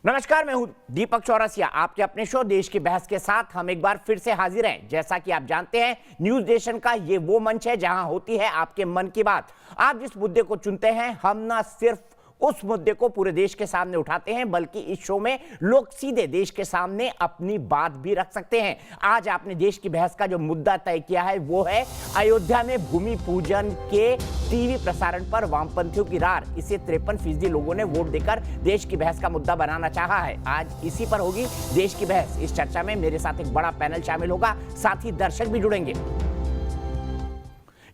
नमस्कार, मैं हूं दीपक चौरसिया। आपके अपने शो देश की बहस के साथ हम एक बार फिर से हाजिर हैं। जैसा कि आप जानते हैं, न्यूज नेशन का ये वो मंच है जहां होती है आपके मन की बात। आप जिस मुद्दे को चुनते हैं, हम ना सिर्फ उस मुद्दे को पूरे देश के सामने उठाते हैं, बल्कि इस शो में लोग सीधे देश के सामने अपनी बात भी रख सकते हैं। आज आपने देश की बहस का जो मुद्दा तय किया है वो है अयोध्या में भूमि पूजन के टीवी प्रसारण पर वामपंथियों की रार। इसे 53% लोगों ने वोट देकर देश की बहस का मुद्दा बनाना चाहा है। आज इसी पर होगी देश की बहस। इस चर्चा में मेरे साथ एक बड़ा पैनल शामिल होगा, साथ ही दर्शक भी जुड़ेंगे।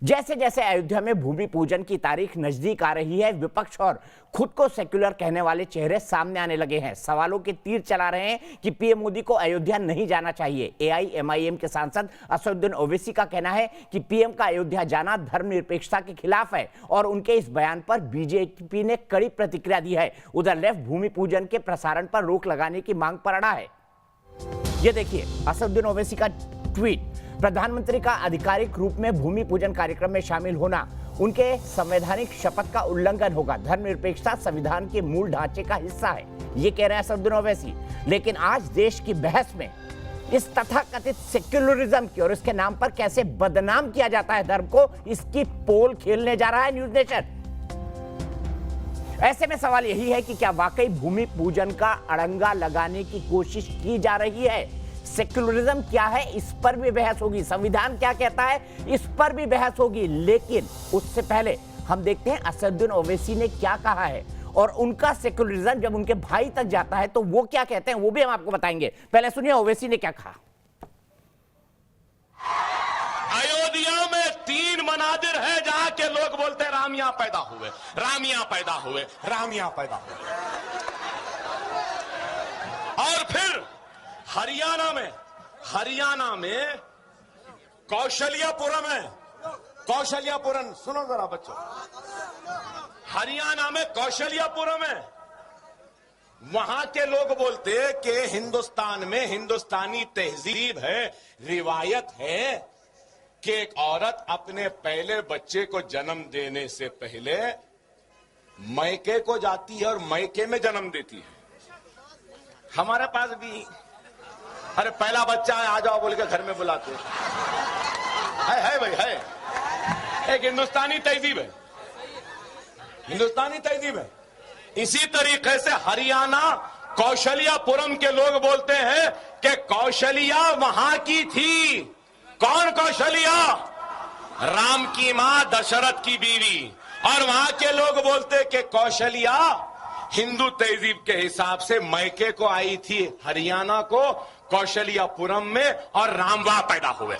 जैसे जैसे अयोध्या में भूमि पूजन की तारीख नजदीक आ रही है, विपक्ष और खुद को सेक्युलर कहने वाले चेहरे सामने आने लगे हैं। सवालों के तीर चला रहे हैं कि पीएम मोदी को अयोध्या नहीं जाना चाहिए। एआईएमआईएम के सांसद असदुद्दीन ओवैसी का कहना है कि पीएम का अयोध्या जाना धर्मनिरपेक्षता के खिलाफ है और उनके इस बयान पर बीजेपी ने कड़ी प्रतिक्रिया दी है। उधर लेफ्ट भूमि पूजन के प्रसारण पर रोक लगाने की मांग पर अड़ा है। ये देखिए असदुद्दीन ओवैसी का ट्वीट। प्रधानमंत्री का आधिकारिक रूप में भूमि पूजन कार्यक्रम में शामिल होना उनके संवैधानिक शपथ का उल्लंघन होगा। धर्मनिरपेक्षता संविधान के मूल ढांचे का हिस्सा है, ये कह रहे हैं असदुद्दीन ओवैसी। लेकिन आज देश की बहस में इस तथाकथित सेक्युलरिज्म की और इसके नाम पर कैसे बदनाम किया जाता है धर्म को, इसकी पोल खेलने जा रहा है न्यूज नेशन। ऐसे में सवाल यही है कि क्या वाकई भूमि पूजन का अड़ंगा लगाने की कोशिश की जा रही है? सेक्युलरिज्म क्या है, इस पर भी बहस होगी। संविधान क्या कहता है, इस पर भी बहस होगी। लेकिन उससे पहले हम देखते हैं असदुद्दीन ओवैसी ने क्या कहा है और उनका सेक्युलरिज्म जब उनके भाई तक जाता है तो वो क्या कहते हैं, वो भी हम आपको बताएंगे। पहले सुनिए ओवैसी ने क्या कहा। अयोध्या में 3 मनाजिर है जहां के लोग बोलते हैं राम यहां पैदा हुए, राम यहां पैदा हुए, राम यहां पैदा हुए। और फिर हरियाणा में कौशल्यापुरम है। कौशल्यापुरम सुनो जरा बच्चों, हरियाणा में कौशल्यापुरम है। वहां के लोग बोलते कि हिंदुस्तान में हिंदुस्तानी तहजीब है, रिवायत है कि एक औरत अपने पहले बच्चे को जन्म देने से पहले मैके को जाती है और मैके में जन्म देती है। हमारे पास भी अरे पहला बच्चा है, आ जाओ बोल के घर में बुलाते है भाई, है एक हिंदुस्तानी तहजीब है, हिंदुस्तानी तहजीब है। इसी तरीके से हरियाणा कौशल्यापुरम के लोग बोलते हैं कि कौशल्या वहां की थी। कौन कौशल्या? राम की मां, दशरथ की बीवी। और वहां के लोग बोलते कि कौशल्या हिंदू तहजीब के हिसाब से मैके को आई थी हरियाणा को कौशल्यापुरम में और राम वहां पैदा हुए।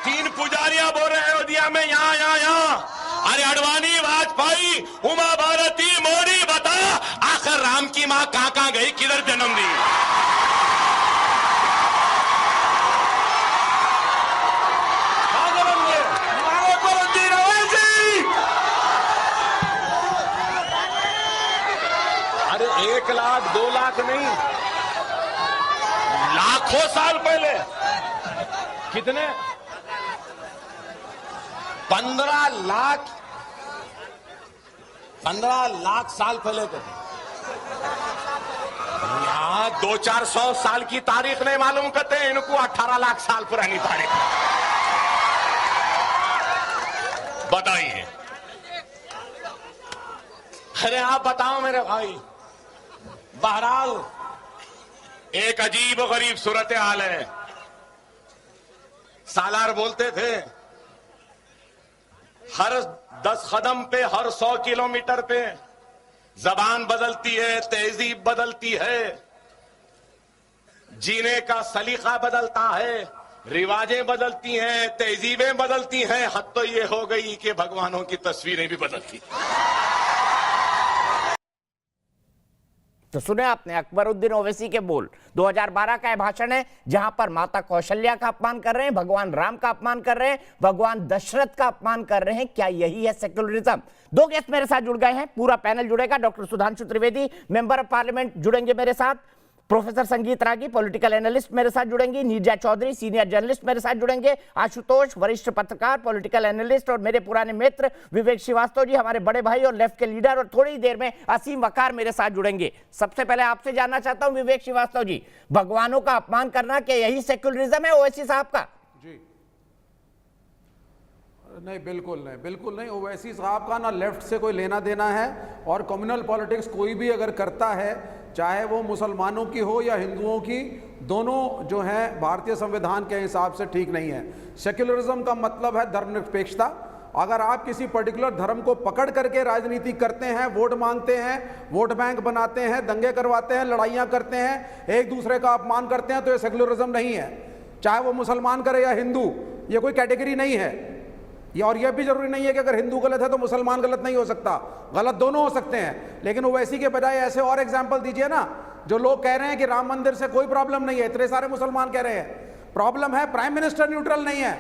3 पुजारियां बोल रहे हैं अयोध्या में यहां। अरे अडवाणी, वाजपेयी, उमा भारती, मोदी, बता आखिर राम की मां कहां गई, किधर जन्म दी? अरे 1 लाख 2 लाख नहीं, लाखों साल पहले। कितने? 15 लाख साल पहले के। यहां 200-400 साल की तारीख नहीं मालूम करते हैं, इनको 18 लाख साल पुरानी तारीख बताइए। अरे आप बताओ मेरे भाई। बहरहाल एक अजीब गरीब सूरत हाल है। सालार बोलते थे हर 10 कदम पे, हर 100 किलोमीटर पे जबान बदलती है, तहजीब बदलती है, जीने का सलीका बदलता है, रिवाजें बदलती हैं, तहजीबें बदलती हैं। हद तो ये हो गई कि भगवानों की तस्वीरें भी बदलती। तो सुने आपने अकबरुद्दीन ओवैसी के बोल। 2012 का यह भाषण है जहां पर माता कौशल्या का अपमान कर रहे हैं, भगवान राम का अपमान कर रहे हैं, भगवान दशरथ का अपमान कर रहे हैं। क्या यही है सेक्युलरिज्म? 2 गेस्ट मेरे साथ जुड़ गए हैं, पूरा पैनल जुड़ेगा। Doctor Sudhanshu Trivedi, member of parliament, जुड़ेंगे मेरे साथ। प्रोफेसर संगीत रागी पॉलिटिकल एनालिस्ट मेरे साथ जुड़ेंगी, नीरजा चौधरी सीनियर जर्नलिस्ट मेरे साथ जुड़ेंगे, आशुतोष वरिष्ठ पत्रकार पॉलिटिकल एनालिस्ट, और मेरे पुराने मित्र विवेक श्रीवास्तव जी हमारे बड़े भाई और लेफ्ट के लीडर, और थोड़ी देर में असीम वकार मेरे साथ जुड़ेंगे। सबसे पहले आपसे जानना चाहता हूं विवेक श्रीवास्तव जी, भगवानों का अपमान करना क्या यही सेक्युलरिज्म है ओवैसी साहब का? जी नहीं, बिल्कुल नहीं। ओवैसी साहब का ना लेफ्ट से कोई लेना देना है, और कम्युनल पॉलिटिक्स कोई भी अगर करता है, चाहे वो मुसलमानों की हो या हिंदुओं की, दोनों जो है भारतीय संविधान के हिसाब से ठीक नहीं है। सेक्युलरिज्म का मतलब है धर्मनिरपेक्षता। अगर आप किसी पर्टिकुलर धर्म को पकड़ करके राजनीति करते हैं, वोट मांगते हैं, वोट बैंक बनाते हैं, दंगे करवाते हैं, लड़ाइयाँ करते हैं, एक दूसरे का अपमान करते हैं, तो ये सेक्युलरिज्म नहीं है। चाहे वो मुसलमान करे या हिंदू, ये कोई कैटेगरी नहीं है। और यह भी जरूरी नहीं है कि अगर हिंदू गलत है तो मुसलमान गलत नहीं हो सकता, गलत दोनों हो सकते हैं। लेकिन ओवैसी के बजाय ऐसे और एग्जाम्पल दीजिए ना। जो लोग कह रहे हैं कि राम मंदिर से कोई प्रॉब्लम नहीं है, इतने सारे मुसलमान कह रहे हैं, प्रॉब्लम है प्राइम मिनिस्टर न्यूट्रल नहीं है,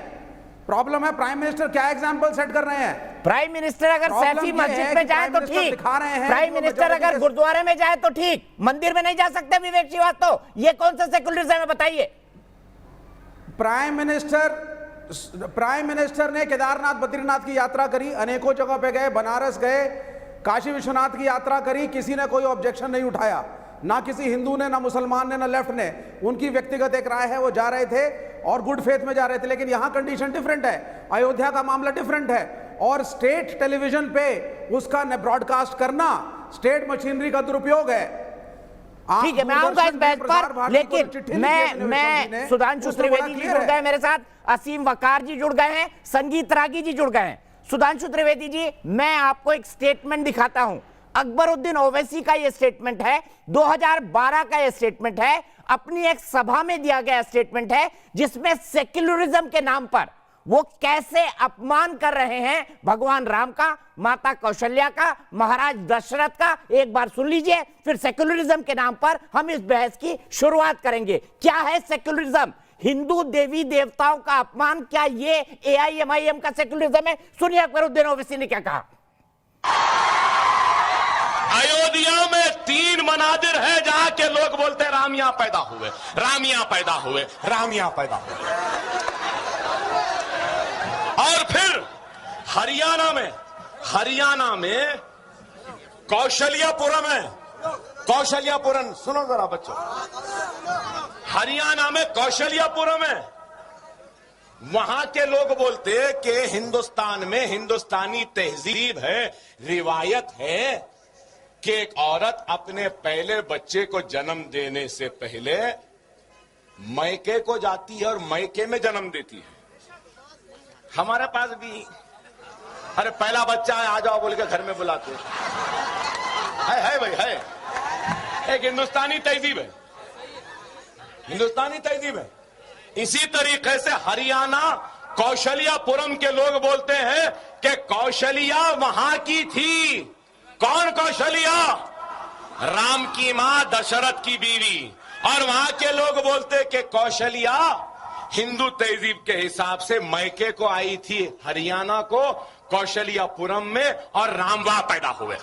प्रॉब्लम है प्राइम मिनिस्टर क्या एग्जाम्पल सेट कर रहे हैं। प्राइम मिनिस्टर अगर सैफी मस्जिद में जाए तो ठीक, प्राइम मिनिस्टर अगर गुरुद्वारे में जाए तो ठीक, मंदिर में नहीं जा सकते विवेक श्रीवास्तव, ये कौन सा सेक्युलरिज्म है बताइए? प्राइम मिनिस्टर ने केदारनाथ बद्रीनाथ की यात्रा करी, अनेकों जगह पे गए, बनारस गए, काशी विश्वनाथ की यात्रा करी, किसी ने कोई ऑब्जेक्शन नहीं उठाया, ना किसी हिंदू ने, ना मुसलमान ने, ना लेफ्ट ने। उनकी व्यक्तिगत एक राय है, वो जा रहे थे और गुड फेथ में जा रहे थे। लेकिन यहां कंडीशन डिफरेंट है, अयोध्या का मामला डिफरेंट है, और स्टेट टेलीविजन पे उसका ब्रॉडकास्ट करना स्टेट मशीनरी का दुरुपयोग है। ठीक है, मैं आऊंगा इस बहस पर, लेकिन मैं सुधांशु त्रिवेदी जी जुड़ गए मेरे साथ, असीम वकार जी जुड़ गए हैं, संगीत रागी जी जुड़ गए हैं। सुधांशु त्रिवेदी जी, मैं आपको एक स्टेटमेंट दिखाता हूं, अकबरुद्दीन ओवैसी का यह स्टेटमेंट है, 2012 का यह स्टेटमेंट है, अपनी एक सभा में दिया गया स्टेटमेंट है, जिसमें सेक्युलरिज्म के नाम पर वो कैसे अपमान कर रहे हैं भगवान राम का, माता कौशल्या का, महाराज दशरथ का। एक बार सुन लीजिए, फिर सेक्युलरिज्म के नाम पर हम इस बहस की शुरुआत करेंगे। क्या है सेक्युलरिज्म? हिंदू देवी देवताओं का अपमान, क्या ये AIMIM का सेक्युलरिज्म है? सुनिए अकबरुद्दीन ओवैसी ने क्या कहा। अयोध्या में 3 मनादिर है जहां के लोग बोलते हैं राम यहां पैदा हुए, राम यहां पैदा हुए, राम यहां पैदा हुए। और फिर हरियाणा में कौशल्यापुरम है, कौशल्यापुरम, सुनो जरा बच्चों, हरियाणा में कौशल्यापुरम है, वहां के लोग बोलते कि हिंदुस्तान में हिंदुस्तानी तहजीब है, रिवायत है कि एक औरत अपने पहले बच्चे को जन्म देने से पहले मैके को जाती है और मैके में जन्म देती है। हमारे पास भी अरे पहला बच्चा है आ जाओ बोल के घर में बुलाते है भाई, है एक हिंदुस्तानी तहजीब है, हिंदुस्तानी तहजीब है। इसी तरीके से हरियाणा कौशल्यापुरम के लोग बोलते हैं कि कौशल्या वहां की थी। कौन कौशल्या? राम की मां, दशरथ की बीवी। और वहां के लोग बोलते कि कौशल्या हिंदू तहजीब के हिसाब से मैके को आई थी हरियाणा को कौशल्यापुरम में, और राम वहां पैदा हुए।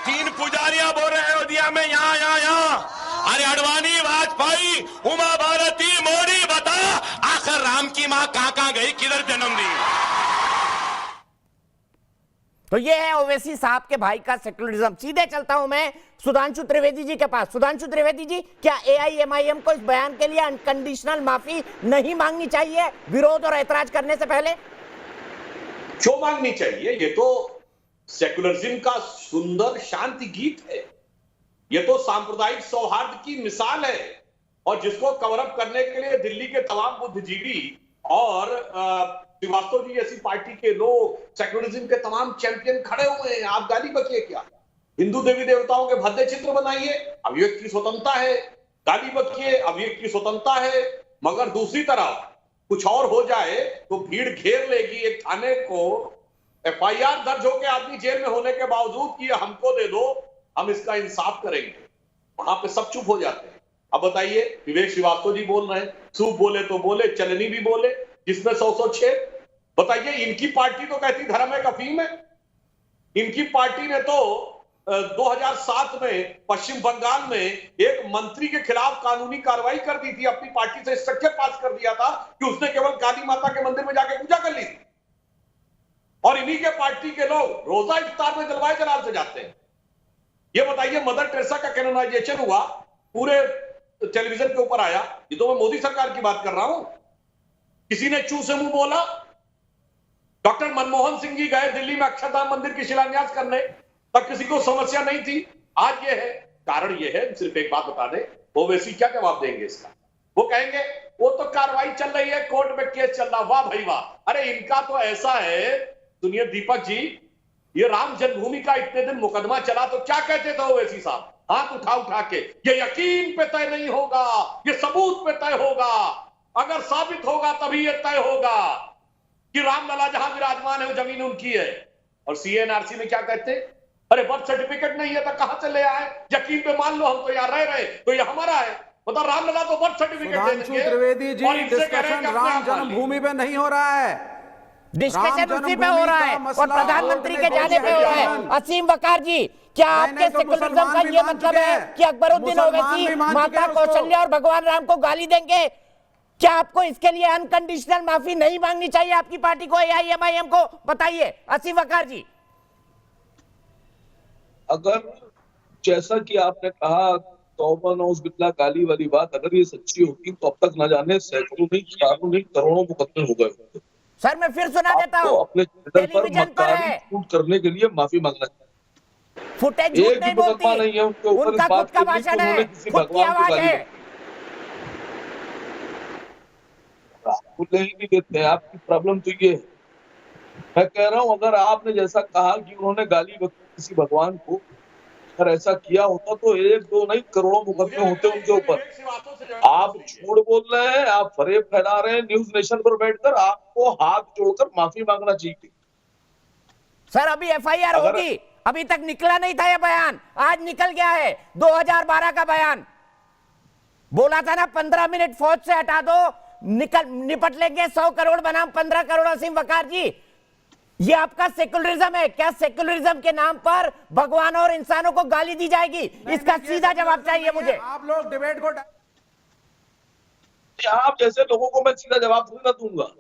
3 पुजारियां बोल रहे हैं अयोध्या में, यहां। अरे अडवाणी, वाजपेयी, उमा भारती, मोदी, बता आखिर राम की मां कहां गई, किधर जन्म दी? तो ये है ओवैसी साहब के भाई का सेक्युलरिज्म। सीधे चलता हूं मैं सुधांशु त्रिवेदी जी के पास। सुधांशु त्रिवेदी जी, क्या AIMIM को इस बयान के लिए अनकंडीशनल माफी नहीं मांगनी चाहिए विरोध और ऐतराज करने से पहले? क्यों मांगनी चाहिए? ये तो सेक्युलरिज्म का सुंदर शांति गीत है, ये तो सांप्रदायिक सौहार्द की मिसाल है, और जिसको कवर अप करने के लिए दिल्ली के तमाम बुद्धिजीवी और श्रीवास्तव जी जैसी पार्टी के लोग, सेक्युलरिज्म के तमाम चैंपियन खड़े हुए हैं। आप गाली बकिए क्या? हिंदू देवी देवताओं के भद्दे चित्र बनाइए, अभिव्यक्ति की स्वतंत्रता है, गाली बकिए, अभिव्यक्ति की स्वतंत्रता है, मगर दूसरी तरफ कुछ और हो जाए तो भीड़ घेर लेगी एक थाने को, FIR दर्ज होकर आदमी जेल में होने के बावजूद कि हमको दे दो, हम इसका इंसाफ करेंगे, वहां पे सब चुप हो जाते हैं। अब बताइए, विवेक श्रीवास्तव जी बोल रहे हैं, सूप बोले तो बोले, चलनी भी बोले, जिसमें 100 छेद। बताइए, इनकी पार्टी तो कहती धर्म है अफीम है, इनकी पार्टी ने तो 2007 में पश्चिम बंगाल में एक मंत्री के खिलाफ कानूनी कार्रवाई कर दी थी, अपनी पार्टी से स्ट्रक्चर पास कर दिया था कि उसने केवल काली माता के मंदिर में जाके पूजा कर ली थी। और इन्हीं के पार्टी के लोग रोजा इफ्तार में जलवाए जलाल से जाते हैं। ये बताइए, मदर टेरेसा का कैनोनाइजेशन हुआ, पूरे टेलीविजन के ऊपर आया, ये तो मैं मोदी सरकार की बात कर रहा हूं। किसी ने चू से मुंह बोला? डॉक्टर मनमोहन सिंह जी गए दिल्ली में अक्षरधाम मंदिर की शिलान्यास करने, तब किसी को समस्या नहीं थी। आज ये है, कारण ये है, सिर्फ एक बात बता दे, ओवैसी क्या जवाब देंगे इसका? वो कहेंगे वो तो कार्रवाई चल रही है, कोर्ट में केस चल रहा। वाह भाई वाह! अरे इनका तो ऐसा है, सुनिए दीपक जी, ये राम जन्मभूमि का इतने दिन मुकदमा चला तो क्या कहते थे ओवैसी साहब, हाथ उठा के, ये यकीन पे तय नहीं होगा, ये सबूत पे तय होगा, अगर साबित होगा तभी ये तय होगा कि रामलला जहां विराजमान है वो जमीन उनकी है। और सीएनआरसी में क्या कहते हैं? अरे बर्थ सर्टिफिकेट नहीं है तो कहां से ले आए? यकीन पे मान लो हम तो यहाँ रह रहे तो ये हमारा है। बता, रामलला तो बर्थ सर्टिफिकेट दे देंगे। त्रिवेदी जी, और इनसे कह रहे हैं डिस्कशन कि अपने राम आप मान लीजिए। जन्मभूमि पे नहीं हो रहा है, डिस्कशन राम उसी पे हो रहा है जन्मभूमि का और मसला प्रधानमंत्री के आपने जाने पे हो रहा है। बयान। असीम वकार जी, क्या नहीं, आपके नहीं, तो सेकुलरिज्म मुसलमान का भी ये मान मतलब चुके है हैं। कि अकबरुद्दीन मुसलमान ओवैसी भी मान माता चुके हैं उसको। कौशल्या और भगवान राम को गाली देंगे? क्या आपको इसके लिए अनकंडीशनल माफी नहीं मांगनी चाहिए आपकी पार्टी को, एआईएमआईएम को? बताइए असीम वकार जी। अगर जैसा कि आपने कहा तौबा नौज बिल्ला गाली वाली बात अगर ये सच्ची होती तो अब तक न जाने सैकड़ों नहीं, हजारों नहीं, करोड़ों मुकदमे हो गए होते। सर मैं फिर सुना देता आपको हूं, अपने चैनल पर टेलीविजन पर मक्कारी है, शूट करने के लिए माफी मांगना चाहिए। फुटेज झूठ एक भी नहीं मुकदमा बोलती, नहीं है उनके ऊपर इस उनका बात खुद का के लिए कि भाषण उन्होंने है, किसी खुद की भगवान को आवाज गाली है। दी। आपको नहीं भी देते हैं, आपकी प्रॉब्लम तो ये है। मैं कह रहा हूं, अगर आपने जैसा कहा कि उन्होंने गाली बकी किसी भगवान को, अगर ऐसा किया होता तो एक दो नहीं करोड़ों मुकदमे होते उनके ऊपर। आप झूठ बोल रहे हैं, आप फरेब फैला रहे हैं न्यूज नेशन पर बैठकर। आपको हाथ जोड़कर माफी मांगना चाहिए। सर अभी एफआईआर अगर- होगी, अभी तक निकला नहीं था ये बयान, आज निकल गया है। 2012 का बयान बोला था ना, 15 मिनट फौज से हटा दो, निपट लेंगे 100 करोड़ बनाम 15 करोड़। असीम वकार जी, ये आपका सेकुलरिज्म है क्या? सेकुलरिज्म के नाम पर भगवान और इंसानों को गाली दी जाएगी? इसका सीधा जवाब चाहिए मुझे। आप लोग डिबेट को आप जैसे लोगों को मैं सीधा जवाब थोड़ी ना दूंगा।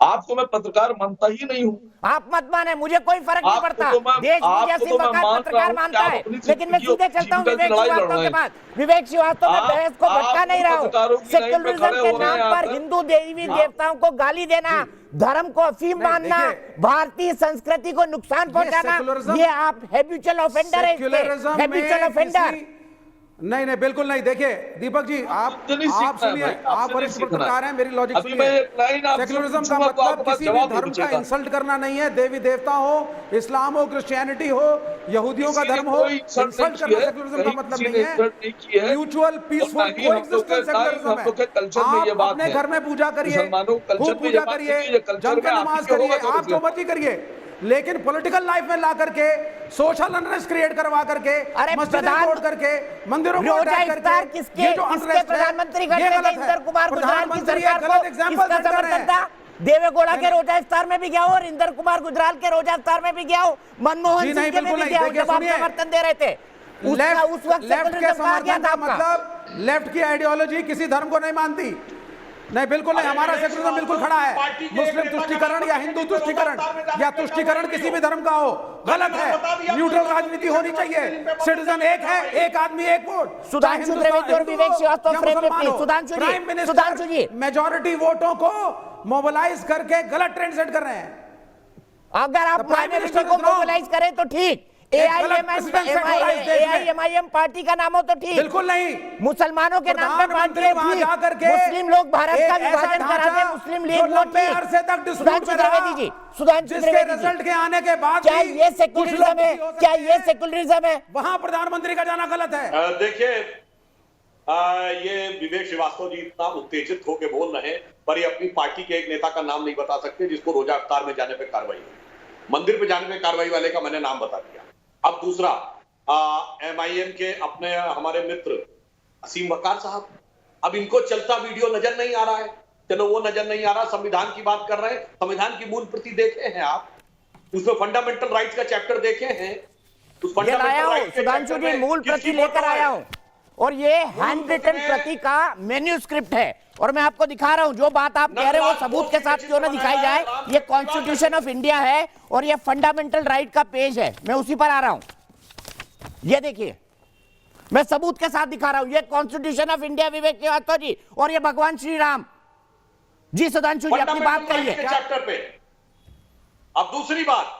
आपको मैं पत्रकार मानता ही नहीं हूँ। आप मत माने, मुझे कोई फर्क नहीं आपको पड़ता। तो मैं- देश आपको मुझे तो असीम मैं वकार मान रहा पत्रकार हूं कि मानता आप है, अपनी लेकिन मैं जिंदगी सीधे चलता हूँ जीविका की विवेक लड़ाई लड़ श्रीवास्तव रहे के हैं। पास। विवेक श्रीवास्तव, मैं आप- बहस को भटका आप नहीं रहा हूँ। पत्रकारों की लाइन में सेकुलरिज्म खड़े के हो रहे नाम हैं पर आकर। हिंदू देवी देवताओं को गाली देना, धर्म को अफीम नहीं, मानना, देखिए, भारतीय संस्कृति को नुकसान पहुंचाना, सेकुलरिज्म- ये आप हैबिचुअल ऑफेंडर है, सेक्युलरिज्म हैबिचुअल में ऑफेंडर। किसी- नहीं बिल्कुल नहीं। देखिए दीपक जी, आप नहीं सीखना है सुनिए, भाई, आपसे आप नहीं वरिष्ठ सीखना पत्रकार हैं, मेरी लॉजिक अभी मैं सुनिए। एक लाइन आपसे सेक्युलरिज्म का पूछूंगा तो मतलब आपके पास किसी भी जवाब नहीं धर्म का बचेगा। इंसल्ट करना नहीं है। देवी देवता हो, इस्लाम हो, क्रिश्चियनिटी हो, यहूदियों का किसी ने धर्म हो, कोई इंसल्ट इंसल्ट नहीं करना की है, सेक्युलरिज्म का कहीं मतलब किसी नहीं ने इंसल्ट नहीं की है। है। म्यूचुअल पीसफुल और ना ही हम लोग कोएग्जिस्टेंस के- ना ही सेक्युलरिज्म हम लोग के कल्चर में है। ये आप बात अपने है। घर में पूजा करिए, मुसलमानों के कल्चर खूब में पूजा ये बात करिए, नहीं है, ये कल्चर जम के में आप नमाज ही के होगा करिए, तो आप जो मर्जी करिए, लेकिन पॉलिटिकल लाइफ में ला करके सोशल अनरेस्ट क्रिएट करवा करके, अरे मस्जिदें प्रधान- तोड़ करके, मंदिरों को रोजा अटैक इफ्तार करके, किसके ये जो किसके unrest है, प्रधानमंत्री ये करते थे? गलत है। इंदर कुमार गुजराल की प्रधानमंत्री सरकार एक को गलत एग्जाम्पल किसका सेट कर रहे समर्थन हैं। था? देवेगौड़ा के रोजा इफ्तार में भी गया हो और इंदर कुमार गुजराल के रोजा इफ्तार में भी गया हो, मनमोहन जी सिंह नहीं, के में बिल्कुल भी नहीं। गया हो देखिए, जब आप सुनिए, समर्थन दे रहे थे। उस वक्त लेफ्ट के सेकुलरिज्म कहा गया समर्थन था का आपका। मतलब लेफ्ट की आइडियोलॉजी किसी धर्म को नहीं मानती। नहीं बिल्कुल नहीं, हमारा सेकुलरिज्म बिल्कुल खड़ा है। मुस्लिम तुष्टीकरण या हिंदू तुष्टीकरण या तुष्टीकरण किसी भी धर्म का हो, गलत है। न्यूट्रल राजनीति होनी चाहिए। सिटीजन एक है, एक आदमी एक वोट। सुधांशु त्रिवेदी और विवेक श्रीवास्तव फ्रेम में प्लीज। सुधांशु जी, मेजॉरिटी वोटों को मोबिलाइज करके गलत ट्रेंड सेट कर रहे हैं। अगर आप The Prime माइनॉरिटी Minister को is wrong. मोबिलाइज करें तो ठीक, एआईएमआईएम पार्टी का नाम हो तो ठीक, बिल्कुल नहीं। मुसलमानों के नाम पे पार्टी है वहां ठीक। जाकर के मुस्लिम लोग भारत का एक ऐसा विभाजन करा दे, ढांचा मुस्लिम जो लीग वो लंबे ठीक। अरसे तक डिस्प्यूट सुधांशु में रहा, त्रिवेदी जी, सुधांशु जिसके त्रिवेदी रिजल्ट जी, के आने के बाद क्या भी ये कुछ सेकुलरिज्म लोग है? भी हो क्या सकते ये हैं। सेकुलरिज्म है? वहां प्रधानमंत्री का जाना गलत है। देखिए, ये विवेक श्रीवास्तव जी इतना उत्तेजित होकर बोल रहे हैं, पर ये अपनी पार्टी के एक नेता का नाम नहीं बता सकते जिसको रोजा इफ्तार में जाने पे कार्रवाई हुई। मंदिर पे जाने पे कार्रवाई वाले का मैंने नाम बता दिया। अब दूसरा, एमआईएम के अपने हमारे मित्र असीम वकार साहब, अब इनको चलता वीडियो नजर नहीं आ रहा है। चलो वो नजर नहीं आ रहा, संविधान की बात कर रहे हैं। संविधान की मूल प्रति देखे हैं आप, उसमें फंडामेंटल राइट्स का चैप्टर देखे हैं, उस ये लाया fundamental हूं right के सुधांशु चक्कर जी, में मूल किसकी प्रति लेकर फोटो है? आया हूं और ये हैंड रिटन प्रति का मेन्यूस्क्रिप्ट है और मैं आपको दिखा रहा हूं। जो बात आप कह रहे हो वो सबूत के साथ क्यों ना दिखाई जाए। ये कॉन्स्टिट्यूशन ऑफ इंडिया है और ये फंडामेंटल राइट का पेज है, मैं उसी पर आ रहा हूं। ये देखिए, मैं सबूत के साथ दिखा रहा हूं। ये कॉन्स्टिट्यूशन ऑफ इंडिया विवेक श्रीवास्तव जी, और ये भगवान श्री राम जी। सुधांशु जी अपनी बात Fundamental right कहिए। के चैप्टर पे। अब दूसरी बात,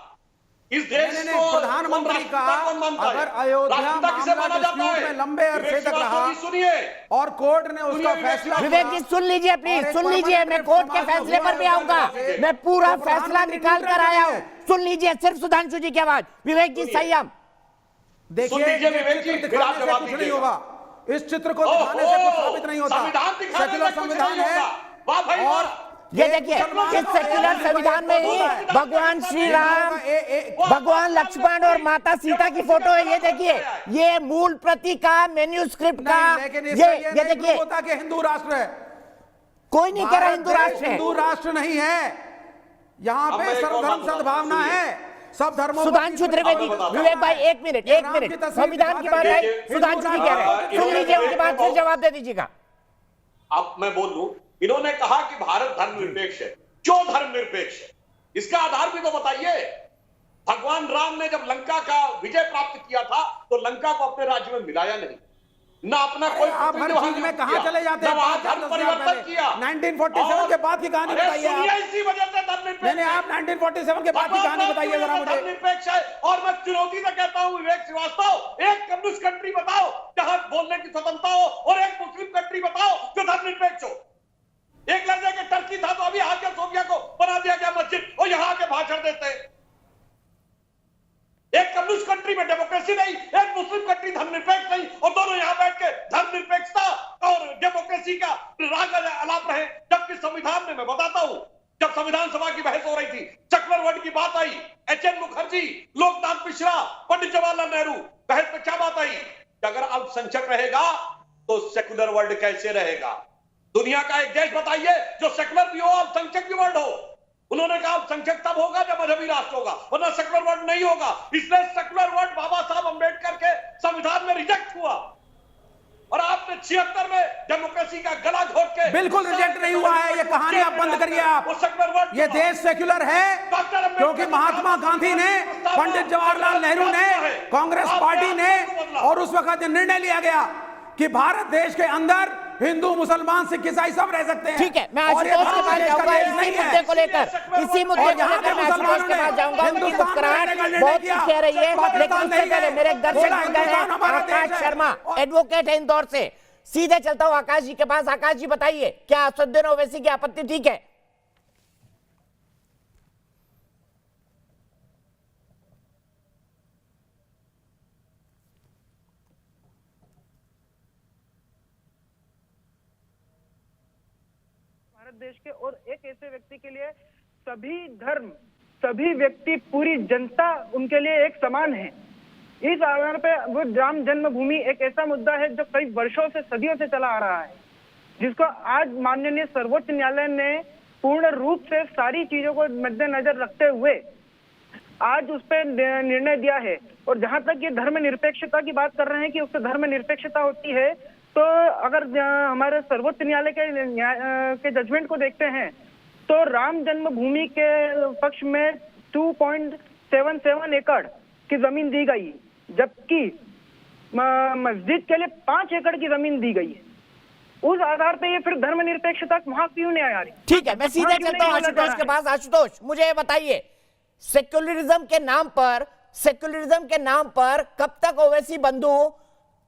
इस देश नहीं, को प्रधानमंत्री का कौन मानता है? अगर अयोध्या राष्ट्रपिता किसे मामला माना जाता डिस्प्यूट है? में लंबे अरसे विवेक तक श्रीवास्तव रहा जी सुनिए, और कोर्ट ने उसका विवेक फैसला विवेक जी सुन लीजिए प्लीज, सुन लीजिए। मैं कोर्ट के फैसले पर भी आऊंगा, मैं पूरा फैसला निकाल कर आया हूं। सुन लीजिए सिर्फ सुधांशु जी की आवाज। विवेक जी संयम। देखिए, सुन लीजिए ये विवेक जी, चित्र फिर आप दिखाने से जवाब कुछ नहीं दीजिएगा। होगा। इस चित्र को दिखाने से कुछ साबित नहीं होता। संविधान दिखाने सेक्युलर से कुछ संविधान नहीं है होगा। वाह भाई और वाह। ये देखिए, इस सेक्युलर संविधान में ही भगवान श्री राम, भगवान लक्ष्मण और माता सीता की फोटो है। ये देखिए, ये मूल प्रति का मेन्यूस्क्रिप्ट का नहीं, लेकिन इसका ये नहीं देखिए, होता कि हिंदू राष्ट्र है। कोई नहीं कह रहा भारत हिंदू देश राष्ट्र है। हिंदू राष्ट्र नहीं है। यहाँ अब पे मैं एक और सर्वधर्म बात सद्भावना बताता हूं, है। सब धर्मों सुधांशु त्रिवेदी, विवेक भाई एक मिनट, एक राम की मिनट। तस्वीर संविधान की बात दिखा आई, करके सुधांशु जी कह रहे हैं, सुन लीजिए उनकी बात, फिर जवाब दे दीजिएगा। अब मैं बोल दूं, इन्होंने कहा कि भारत धर्मनिरपेक्ष है। क्यों धर्मनिरपेक्ष है? इसका आधार भी तो बताइए। भगवान राम ने जब लंका का विजय प्राप्त किया था तो लंका को अपने राज्य में मिलाया नहीं, ना अपना कोई आप हर चीज में कहां चले जाते हैं? वहां धर्म परिवर्तन किया। 1947 के बाद की कहानी अरे बताइए सुनिए, आप। इसी वजह से धर्मनिरपेक्ष नहीं, आप 1947 के बाद की कहानी बताइए जरा मुझे। धर्मनिरपेक्ष है। और मैं चुनौती से कहता हूं विवेक श्रीवास्तव, एक कम्युनिस्ट कंट्री बताओ जहां बोलने की स्वतंत्रता हो, और एक मुस्लिम कंट्री बताओ जो धर्मनिरपेक्ष हो। एक लड़के के टर्की था तो अभी आके सोफिया को बना दिया गया मस्जिद, और यहां आके भाषण देते हैं। एक कम्युनिस्ट कंट्री में डेमोक्रेसी नहीं, एक मुस्लिम कंट्री धर्मनिरपेक्ष नहीं, और दोनों यहां बैठ के धर्मनिरपेक्षता और डेमोक्रेसी का राग अलाप रहे। जबकि संविधान में मैं बताता हूं, जब संविधान सभा की बहस हो रही थी, सेक्युलर वर्ड की बात आई, एच.एन. मुखर्जी, लोकनाथ मिश्रा, पंडित जवाहरलाल नेहरू, बहस में क्या बात आई कि अगर अल्पसंख्यक रहेगा तो सेक्युलर वर्ल्ड कैसे रहेगा? दुनिया का एक देश बताइए जो सेक्युलर भी हो, अल्पसंख्यक भी वर्ल्ड हो। उन्होंने कहा अल्पसंख्यक तब होगा जब मजहबी राष्ट्र होगा, वरना सेक्युलर वर्ल्ड नहीं होगा। इसलिए सेक्युलर वर्ल्ड बाबा साहब अंबेडकर के संविधान में रिजेक्ट हुआ, और आपने 76 में डेमोक्रेसी का गला घोट के बिल्कुल रिजेक्ट नहीं हुआ है। ये कहानी आप बंद करिए आप। वो सेक्युलर वर्ल्ड ये देश सेक्युलर है क्योंकि महात्मा गांधी ने, पंडित जवाहरलाल नेहरू ने, कांग्रेस पार्टी ने, और उस वक्त ये निर्णय लिया गया कि भारत देश के अंदर हिंदू, मुसलमान, सिख, ईसाई सब रह सकते हैं। ठीक है, मैं आशुतोष के पास जाऊंगा इसी मुद्दे को लेकर, इसी मुद्दे को लेकर मैं आशुतोष के पास जाऊंगा। उनकी मुस्कुराहट बहुत कुछ कह रही है, लेकिन उससे पहले मेरे एक दर्शक मित्र हैं आकाश शर्मा, एडवोकेट है इंदौर से। सीधे चलता हूं आकाश जी के पास। आकाश जी बताइए, क्या असदुद्दीन ओवैसी की आपत्ति ठीक है? भारत देश के और एक ऐसे व्यक्ति के लिए सभी धर्म, सभी व्यक्ति, पूरी जनता उनके लिए एक समान है। इस आधार पे वो राम जन्मभूमि एक ऐसा मुद्दा है जो कई वर्षों से, सदियों से चला आ रहा है, जिसको आज माननीय सर्वोच्च न्यायालय ने पूर्ण रूप से सारी चीजों को मद्देनजर रखते हुए आज उस पर निर्णय दिया है। और जहां तक ये धर्मनिरपेक्षता की बात कर रहे हैं कि उससे धर्मनिरपेक्षता होती है, तो अगर हमारे सर्वोच्च न्यायालय के जजमेंट को देखते हैं तो राम जन्मभूमि के पक्ष में 2.77 एकड़ की जमीन दी गई, जबकि मस्जिद के लिए 5 एकड़ की जमीन दी गई है। उस आधार पे ये फिर धर्मनिरपेक्षता वहां क्यों नहीं आ रही? ठीक है, मैं सीधे चलता हूं आशुतोष के पास। आशुतोष, मुझे ये बताइए, सेक्युलरिज्म के नाम पर कब तक ओवैसी बंधु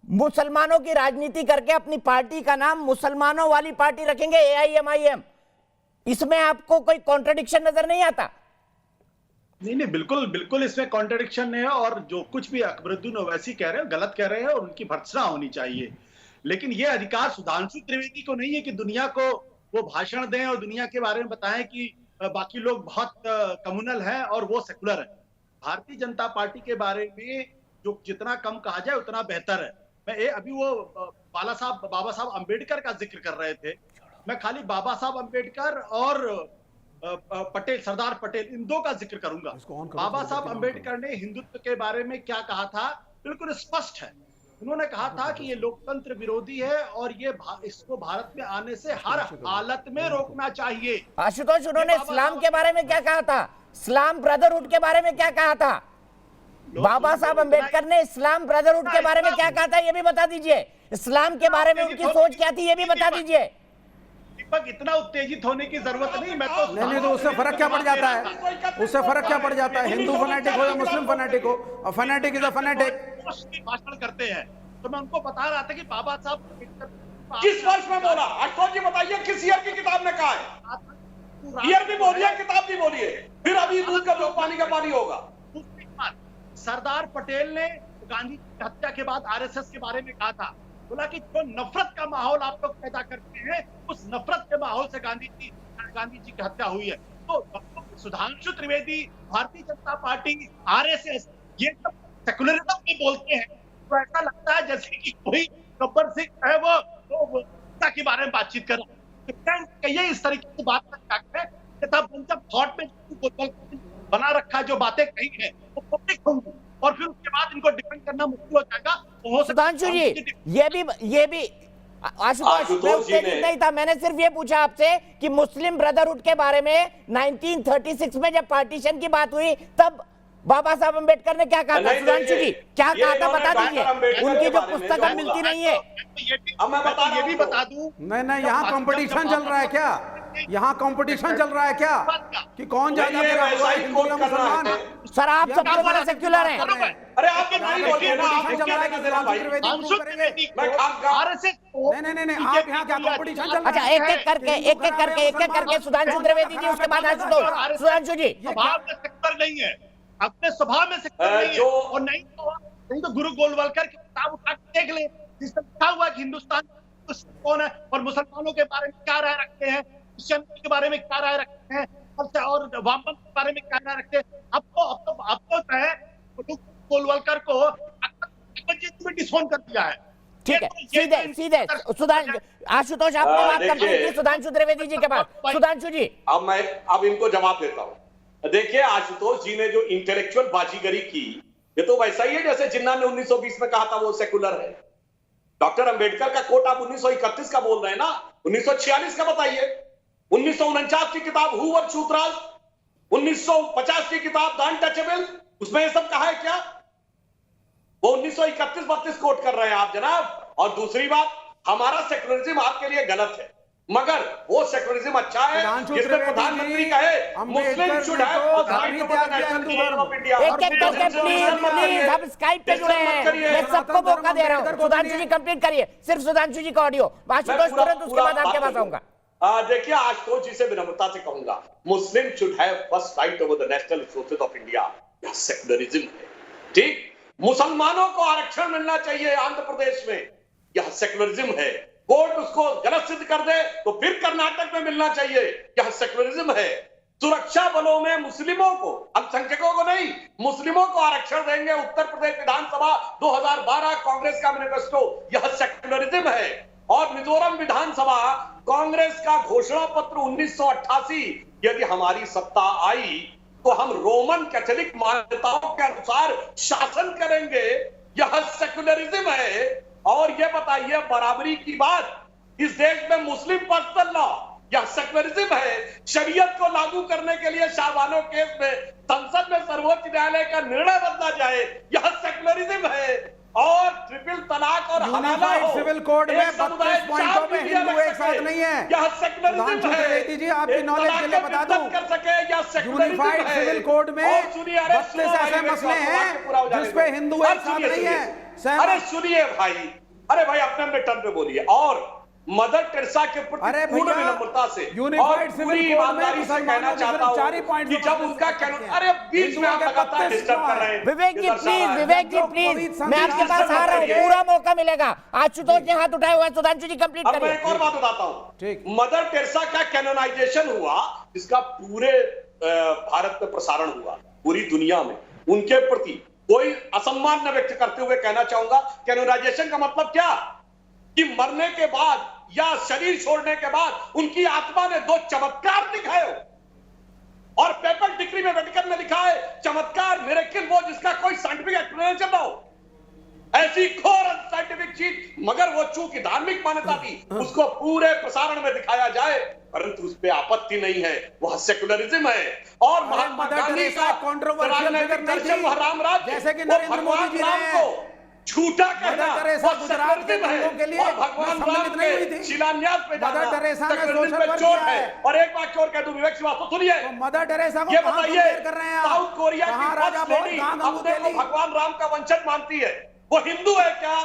मुसलमानों की राजनीति करके अपनी पार्टी का नाम मुसलमानों वाली पार्टी रखेंगे, AIMIM? इसमें आपको कोई कॉन्ट्रडिक्शन नजर नहीं आता? नहीं, बिल्कुल बिल्कुल इसमें कॉन्ट्रडिक्शन है, और जो कुछ भी अकबरुद्दीन ओवैसी कह रहे हैं गलत कह रहे हैं, और उनकी भर्त्सना होनी चाहिए। लेकिन ये अधिकार सुधांशु त्रिवेदी को नहीं है कि दुनिया को वो भाषण दें और दुनिया के बारे में बताएं कि बाकी लोग बहुत कम्युनल हैं और वो सेकुलर है। भारतीय जनता पार्टी के बारे में जो जितना कम कहा जाए उतना बेहतर है। मैं अभी वो बाबा साहब अम्बेडकर का जिक्र कर रहे थे, मैं खाली बाबा साहब अम्बेडकर और पटेल, सरदार पटेल, इन दो का जिक्र करूंगा। इसको ऑन करो, बाबा थोड़ी साहब देर के अंबेडकर ने हिंदुत्व के बारे में क्या कहा था, बिल्कुल स्पष्ट है। उन्होंने कहा था कि ये लोकतंत्र विरोधी है और ये इसको भारत में आने से हर हालत में रोकना चाहिए। आशुतोष, उन्होंने इस्लाम के बारे में क्या कहा था? इस्लाम ब्रदरहुड के बारे में क्या कहा था? बाबा साहब अंबेडकर ने इस्लाम ब्रदरहुड के बारे में क्या कहा था, ये भी बता दीजिए। इस्लाम के बारे में उनकी सोच क्या थी, ये भी बता दीजिए। दीपक, इतना उत्तेजित होने की जरूरत नहीं। मैं तो नहीं तो उससे फर्क क्या पड़ जाता है? उससे फर्क क्या पड़ जाता है? हिंदू फैनेटिक हो या मुस्लिम फैनेटिक हो, अ फैनेटिक इज अ फैनेटिक। भाषण करते हैं तो मैं उनको बता रहा था कि बाबा साहब किस वर्ष में बोला? आशुतोष जी बताइए, किस ईयर की किताब में कहा है? ईयर भी बोलिए, किताब भी बोलिए, फिर अभी दूध का दूध पानी का पानी होगा। सरदार पटेल ने गांधी की हत्या के बाद आरएसएस के बारे में कहा था, बोला कि जो नफरत का माहौल आप लोग पैदा करते हैं, उस नफरत के माहौल से गांधी जी की हत्या हुई है। तो सुधांशु त्रिवेदी, भारतीय जनता पार्टी, आरएसएस, ये सब सेकुलरिज्म में बोलते हैं तो ऐसा लगता है जैसे कि कोई गब्बर सिंह है वो के बारे में बातचीत कर रहा है। ये इस तरीके से बात करते हैं जब थॉट में बना रखा है, जो बातें कही है वो पब्लिक होंगी और फिर उसके बाद इनको डिफेंड करना मुश्किल हो जाएगा। सुधांशु जी, ये भी आशुतोष, मैं उत्तेजित नहीं था, मैंने सिर्फ ये पूछा आपसे कि मुस्लिम ब्रदरहुड के बारे में 1936 में जब पार्टीशन की बात हुई तब बाबा साहब अंबेडकर ने क्या कहा था? सुधांशु जी क्या कहा था, बता दीजिए। उनकी जो पुस्तक अब मिलती नहीं है। अब मैं ये भी बता दूं, नहीं, यहाँ कंपटीशन चल रहा है क्या? यहाँ कंपटीशन चल रहा है क्या कि कौन ज्यादा मेरा हुआ है, हिंदू या मुसलमान? सर, आप सबसे बड़े सेक्युलर हैं। अरे आप नहीं बोलिए ना, आप चल रहा है कि सुधांशु त्रिवेदी प्रूव करेंगे? नहीं, आप यहाँ क्या कंपटीशन चल रहा है? अच्छा, एक एक करके सुधांशु त्रिवेदी जी, उसके बाद आशुतोष। सुधांशु जी, स्वभाव में सेक्टर नहीं है, अपने स्वभाव में सेक्टर नहीं है। और नहीं तो गुरु गोलवलकर की किताब उठा के देख ले, जिसमें लिखा हुआ है कि हिंदुस्तान कौन है और मुसलमानों के बारे में क्या राय रखते हैं, क्रिश्चियन के बारे में क्या राय रखते हैं और वामपंथ के बारे में क्या राय रखते हैं। आपको जो है गोलवलकर को डिसोन कर दिया है। ठीक है, सीधे सुधांशु, आशुतोष आपने बात कंप्लीट की सुधांशु त्रिवेदी जी के बाद। सुधांशु जी, अब इनको जवाब देता हूं। देखिए, आशुतोष जी ने जो इंटेलेक्चुअल बाजीगरी की, ये तो वैसा ही है जैसे जिन्ना ने 1920 में कहा था वो सेकुलर है। डॉक्टर अंबेडकर का कोट आप 1931 का बोल रहे हैं ना, 1946 का बताइए। 1949 की किताब हु वर शूद्राज, 1950 की किताब द अनटचेबल, उसमें ये सब कहा है क्या? वो 1931-32 कोट कर रहे हैं आप जनाब। और दूसरी बात, हमारा सेकुलरिज्म आपके लिए गलत है, मगर वो सेकुलरिज्म अच्छा है जिसमें प्रधानमंत्री कहे Muslim should have right to national of India. एक करके प्लीज हम स्काइप पे जुड़े हैं, मैं सबको मौका दे रहा हूं। सुधांशु जी कंप्लीट करिए, सिर्फ सुधांशु जी का ऑडियो। आशुतोष तुरंत उसके बाद आपके पास आऊंगा। देखिए, आशुतोष जी से विनम्रता से कहूंगा, मुस्लिम should have first right over the national resources of India. यह सेकुलरिज्म है, ठीक। मुसलमानों को आरक्षण मिलना चाहिए आंध्र प्रदेश में, यह सेकुलरिज्म है। कोर्ट उसको गलत सिद्ध कर दे तो फिर कर्नाटक में मिलना चाहिए, यह सेकुलरिज्म है। सुरक्षा बलों में मुस्लिमों को, अल्पसंख्यकों को नहीं, मुस्लिमों को आरक्षण देंगे। उत्तर प्रदेश विधानसभा 2012 कांग्रेस का मैनिफेस्टो, यह सेकुलरिज्म है। और मिजोरम विधानसभा कांग्रेस का घोषणा पत्र 1988, यदि हमारी सत्ता आई तो हम रोमन कैथोलिक मान्यताओं के अनुसार शासन करेंगे, यह सेकुलरिज्म है। और ये बताइए, बराबरी की बात इस देश में मुस्लिम पर्सनल लॉ, यह सेकुलरिज्म है। शरीयत को लागू करने के लिए शाहबानो केस में संसद में सर्वोच्च न्यायालय का निर्णय बदला जाए, यह सेकुलरिज्म है। और ट्रिपल तलाक और हवाला हो, सिविल कोड में 32 पॉइंटों में हिंदू एक साथ नहीं है। यह सेकुलरिज्म है। जी, आपकी नॉलेज के लिए बता दूं, कर सके या यूनिफाइड सिविल कोड में 32 ऐसे मसले हैं जिसपे हिंदू एक साथ नहीं है। अरे सुनिए भाई, अरे भाई अपने टर्न पे बोलिए। और मदर टेरेसा के प्रति पूर्ण विनम्रता से और पूरी ईमानदारी से कहना चाहता हूं कि जब उनका अरे बीच में आप लगातार डिस्टर्ब कर रहे हैं। विवेक जी प्लीज, मैं आपके पास आ रहा हूं, पूरा मौका मिलेगा। आशुतोष ने हाथ उठाए हुए हैं, सुधांशु जी कंप्लीट करिए। मैं एक और बात बताता हूं, मदर टेरेसा का कैनोनाइजेशन हुआ, जिसका पूरे भारत में प्रसारण हुआ, पूरी दुनिया में। उनके प्रति कोई असम्मान न व्यक्त करते हुए कहना चाहूंगा, कैनोनाइजेशन का मतलब क्या कि मरने के बाद या शरीर छोड़ने के बाद उनकी आत्मा ने 2 चमत्कार दिखाए। और पेपर डिक्री में वेटिकन में लिखा है चमत्कार मिरेकल वो जिसका कोई साइंटिफिक एक्सप्लेनेशन ना हो। ऐसी घोर अनसाइंटिफिक चीज, मगर वो चूंकि धार्मिक मान्यता थी उसको पूरे प्रसारण में दिखाया जाए, परंतु उस पे आपत्ति नहीं है, वह सेकुलरिज्म है। और महात्मा गांधी का राजनीतिक दर्शन वह राम राज्य, जैसे कि वो नरेंद्र मोदी भगवान जी राम ने को झूठा कहना टेरेसा वो गुजरात के सेकुलरिज्म लोगों के लिए है। और भगवान सम्मिलित राम नहीं हुई के थी। शिलान्यास पे जाना मदर टेरेसा ने सेकुलरिज्म सोशल पे वर्क चोट किया है। है। और एक बात और कह दूं विवेक श्रीवास्तव, सुनिए, तो मदर टेरेसा को ये कहां बताइए कंपेयर कर रहे हैं आप? साउथ कोरिया कहां की राजा फर्स्ट भोज, लेडी कहां गंगू अपने को तेली? भगवान राम का वंशज मानती है, वो हिंदू है क्या?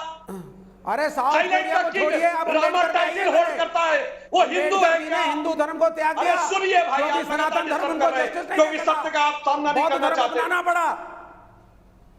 अरे साउथ थाईलैंड कोरिया का को छोड़िए, किंग अब रामा अम्बेडकर का टाइटल ही होल्ड है। करता है, वो हिंदू है अम्बेडकर जी ने क्या? हिंदू धर्म को त्याग अरे दिया, सुनिए भाई, क्योंकि आप सनातन धर्म धर्म उनको कर रहे हैं, जस्टिस नहीं क्योंकि देता। सत्य का आप सामना नहीं बौद्ध करना धर्म चाहते। अपनाना पड़ा।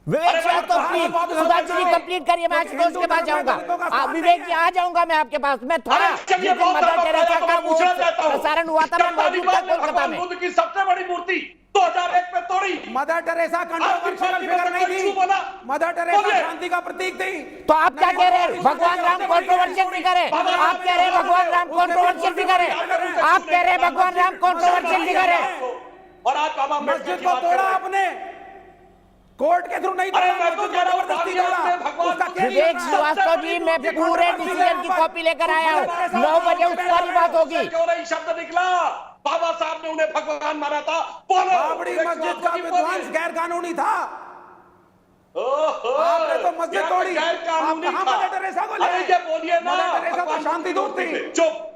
विवेक अरे साहब तो भाई, प्लीज बहुत सुधांशु जी है। कंप्लीट करिए, मैं क्योंकि आशुतोष के पास हिंदू जाऊंगा। धर्म का साथ विवेक नहीं जी है। आ जाऊंगा मैं आपके पास। मैं थोड़ा अरे चलिए, जिस दिन बहुत मदर सारा टेरेसा तो का मैं वो पूछना चाहता हूं। प्रसारण हुआ था, मैं मौजूद था तालिबान ने कोलकाता भगवान में। बुद्ध की सबसे बड़ी मूर्ति 2001 में तोड़ी। मदर टेरेसा कंट्रोवर्शियल आपकी फिगर नहीं क्यों बोला? थी। मदर टेरेसा बोलिए। शांति का प्रतीक थी। तो आप क्या कह रहे हैं? भगवान राम कंट्रोवर्शियल फिगर है? आप कह रहे हैं भगवान राम कंट्रोवर्शियल फिगर है? आप कह रहे हैं भगवान राम कंट्रोवर्शियल फिगर है? और आज बाबा अम्बेडकर मस्जिद की को बात कर तोड़ा रहे हैं। आपने, कोर्ट के थ्रू नहीं अरे तोड़ा, मैं तो मस्जिद कह रहा हूं, जबरदस्ती भारतीय तोड़ा। भगवान उसका को केस विवेक चल रहा है। श्रीवास्तव जी, मैं पूरे डिसीजन की कॉपी लेकर आया हूँ। 9 बजे उस पर ही बात होगी। क्यों नहीं शब्द निकला? बाबा साहब ने उन्हें भगवान माना था। बोलो, बाबरी विवेक मस्जिद श्रीवास्तव का जी, विध्वंस बोलिए। गैर कानूनी था। ओहो, आपने तो मस्जिद यहाँ तोड़ी। गैर कानूनी आप कहाँ था। मदर टेरेसा को ले अरे आए? ये बोलिए ना, मदर टेरेसा तो भगवान शांति दूत थी। चुप।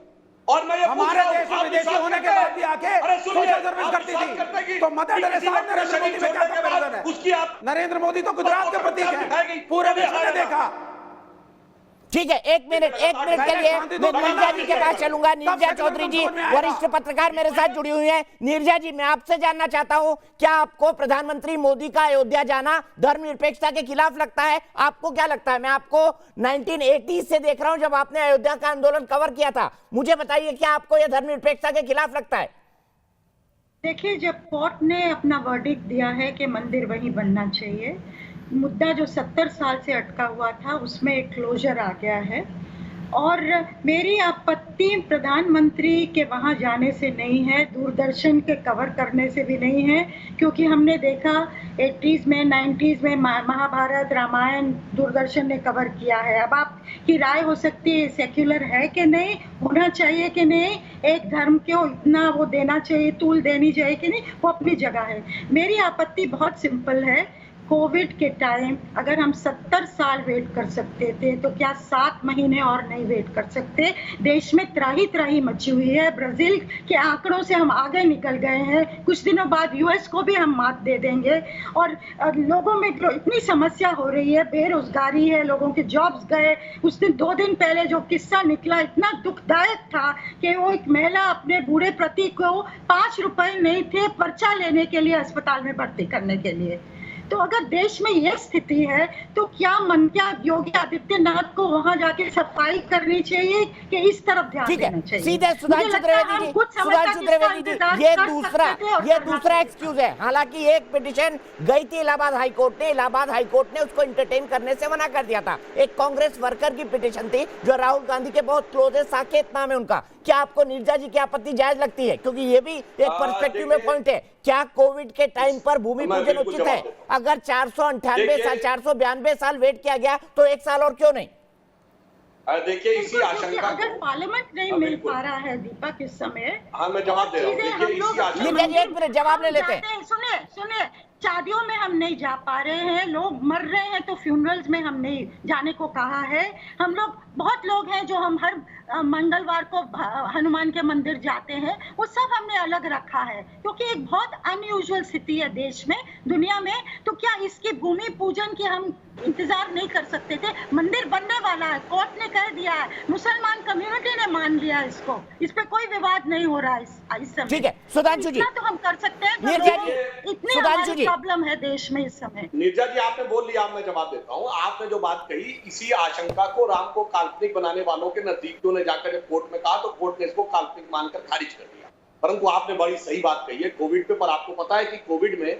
और मैं ये पूछ हमारे रहा हूं, देश में आप विदेशी विश्वास होने के करते हैं? बाद भी आके अरे सुनिए, सोशल सर्विस आप करती विश्वास थी। करते हैं कि तो मदर किसी टेरेसा और व्यक्ति नरेंद्र मोदी शरीर में क्या छोड़ने के बाद कंपैरिजन है? उसकी आप नरेंद्र मोदी तो गुजरात के प्रतीक दिखाई गई। है, पूरे विश्व ने देखा। ठीक है, एक मिनट के लिए मैं नीरजा जी के पास चलूंगा। नीरजा चौधरी जी वरिष्ठ पत्रकार मेरे साथ जुड़ी हुई हैं। नीरजा जी, मैं आपसे जानना चाहता हूं, क्या आपको प्रधानमंत्री मोदी का अयोध्या जाना धर्मनिरपेक्षता के खिलाफ लगता है? आपको क्या लगता है? मैं आपको 1980 से देख रहा हूं, जब आपने अयोध्या का आंदोलन कवर किया था। मुझे बताइए, क्या आपको यह धर्मनिरपेक्षता के खिलाफ लगता है? देखिए, जब कोर्ट ने अपना वर्डिक्ट दिया है कि मंदिर वहीं बनना चाहिए, मुद्दा जो 70 साल से अटका हुआ था उसमें एक क्लोजर आ गया है। और मेरी आपत्ति प्रधानमंत्री के वहाँ जाने से नहीं है, दूरदर्शन के कवर करने से भी नहीं है, क्योंकि हमने देखा 80s में 90s में महाभारत रामायण दूरदर्शन ने कवर किया है। अब आपकी राय हो सकती है सेक्युलर है कि नहीं, होना चाहिए कि नहीं, एक धर्म को इतना वो देना चाहिए, तूल देनी चाहिए कि नहीं, वो अपनी जगह है। मेरी आपत्ति बहुत सिंपल है। कोविड के टाइम अगर हम 70 साल वेट कर सकते थे तो क्या 7 महीने और नहीं वेट कर सकते? देश में त्राही त्राही मची हुई है। ब्राजील के आंकड़ों से हम आगे निकल गए हैं। कुछ दिनों बाद यूएस को भी हम मात दे देंगे। और लोगों में इतनी समस्या हो रही है, बेरोजगारी है, लोगों के जॉब्स गए। उस दिन 2 दिन पहले जो किस्सा निकला इतना दुखदायक था कि वो एक महिला अपने बूढ़े पति को 5 रुपए नहीं थे पर्चा लेने के लिए अस्पताल में भर्ती करने के लिए। तो अगर देश में यह स्थिति है तो क्या योगी आदित्यनाथ को वहां जाके सफाई करनी चाहिए कि इस तरफ ध्यान देना चाहिए? सीधे सुधांशु त्रिवेदी जी, ये दूसरा एक्सक्यूज है। हालांकि एक पिटीशन गई थी इलाहाबाद हाईकोर्ट ने उसको एंटरटेन करने से मना कर दिया था। एक कांग्रेस वर्कर की पिटीशन थी जो राहुल गांधी के बहुत क्लोज है, साकेत नाम है उनका। क्या आपको नीरजा जी की आपत्ति जायज लगती है? क्योंकि ये भी एक पर्सपेक्टिव में पॉइंट है। क्या कोविड के टाइम पर भूमि पूजन उचित है? अगर 492 साल वेट किया गया तो 1 साल और क्यों नहीं? देखिए, इसी आशंका अगर पार्लियामेंट नहीं मिल पा रहा है दीपक इस समय, हाँ मैं जवाब दे रहा हूँ। देखिए, इसी आशंका, एक मिनट जवाब ले लेते हैं। सुनिए, शादियों में हम नहीं जा पा रहे हैं, लोग मर रहे हैं तो फ्यूनरल्स में हम नहीं जाने को कहा है। हम लोग बहुत लोग हैं जो हम हर मंगलवार को हनुमान के मंदिर जाते हैं, वो सब हमने अलग रखा है क्योंकि एक बहुत अनयूजुअल स्थिति है देश में, दुनिया में। तो क्या इसकी भूमि पूजन की हम इंतजार नहीं कर सकते थे? मंदिर बनने वाला है, कोर्ट ने कह दिया है, मुसलमान कम्युनिटी ने मान लिया इसको, इस पे कोई विवाद नहीं हो रहा है इस समय। ठीक है सुधांशु जी, तो हम कर सकते हैं। नीरजा जी, इतनी सुधांशु जी, प्रॉब्लम है देश में इस समय। नीरजा जी आपने बोल लिया, मैं जवाब देता हूं। आपने जो बात कही, इसी आशंका को राम को काल्पनिक बनाने वालों के नजदीकियों ने जाकर जब कोर्ट में कहा तो कोर्ट ने इसको काल्पनिक मानकर खारिज कर दिया। परंतु आपने बड़ी सही बात कही है कोविड पे। पर आपको पता है कि कोविड में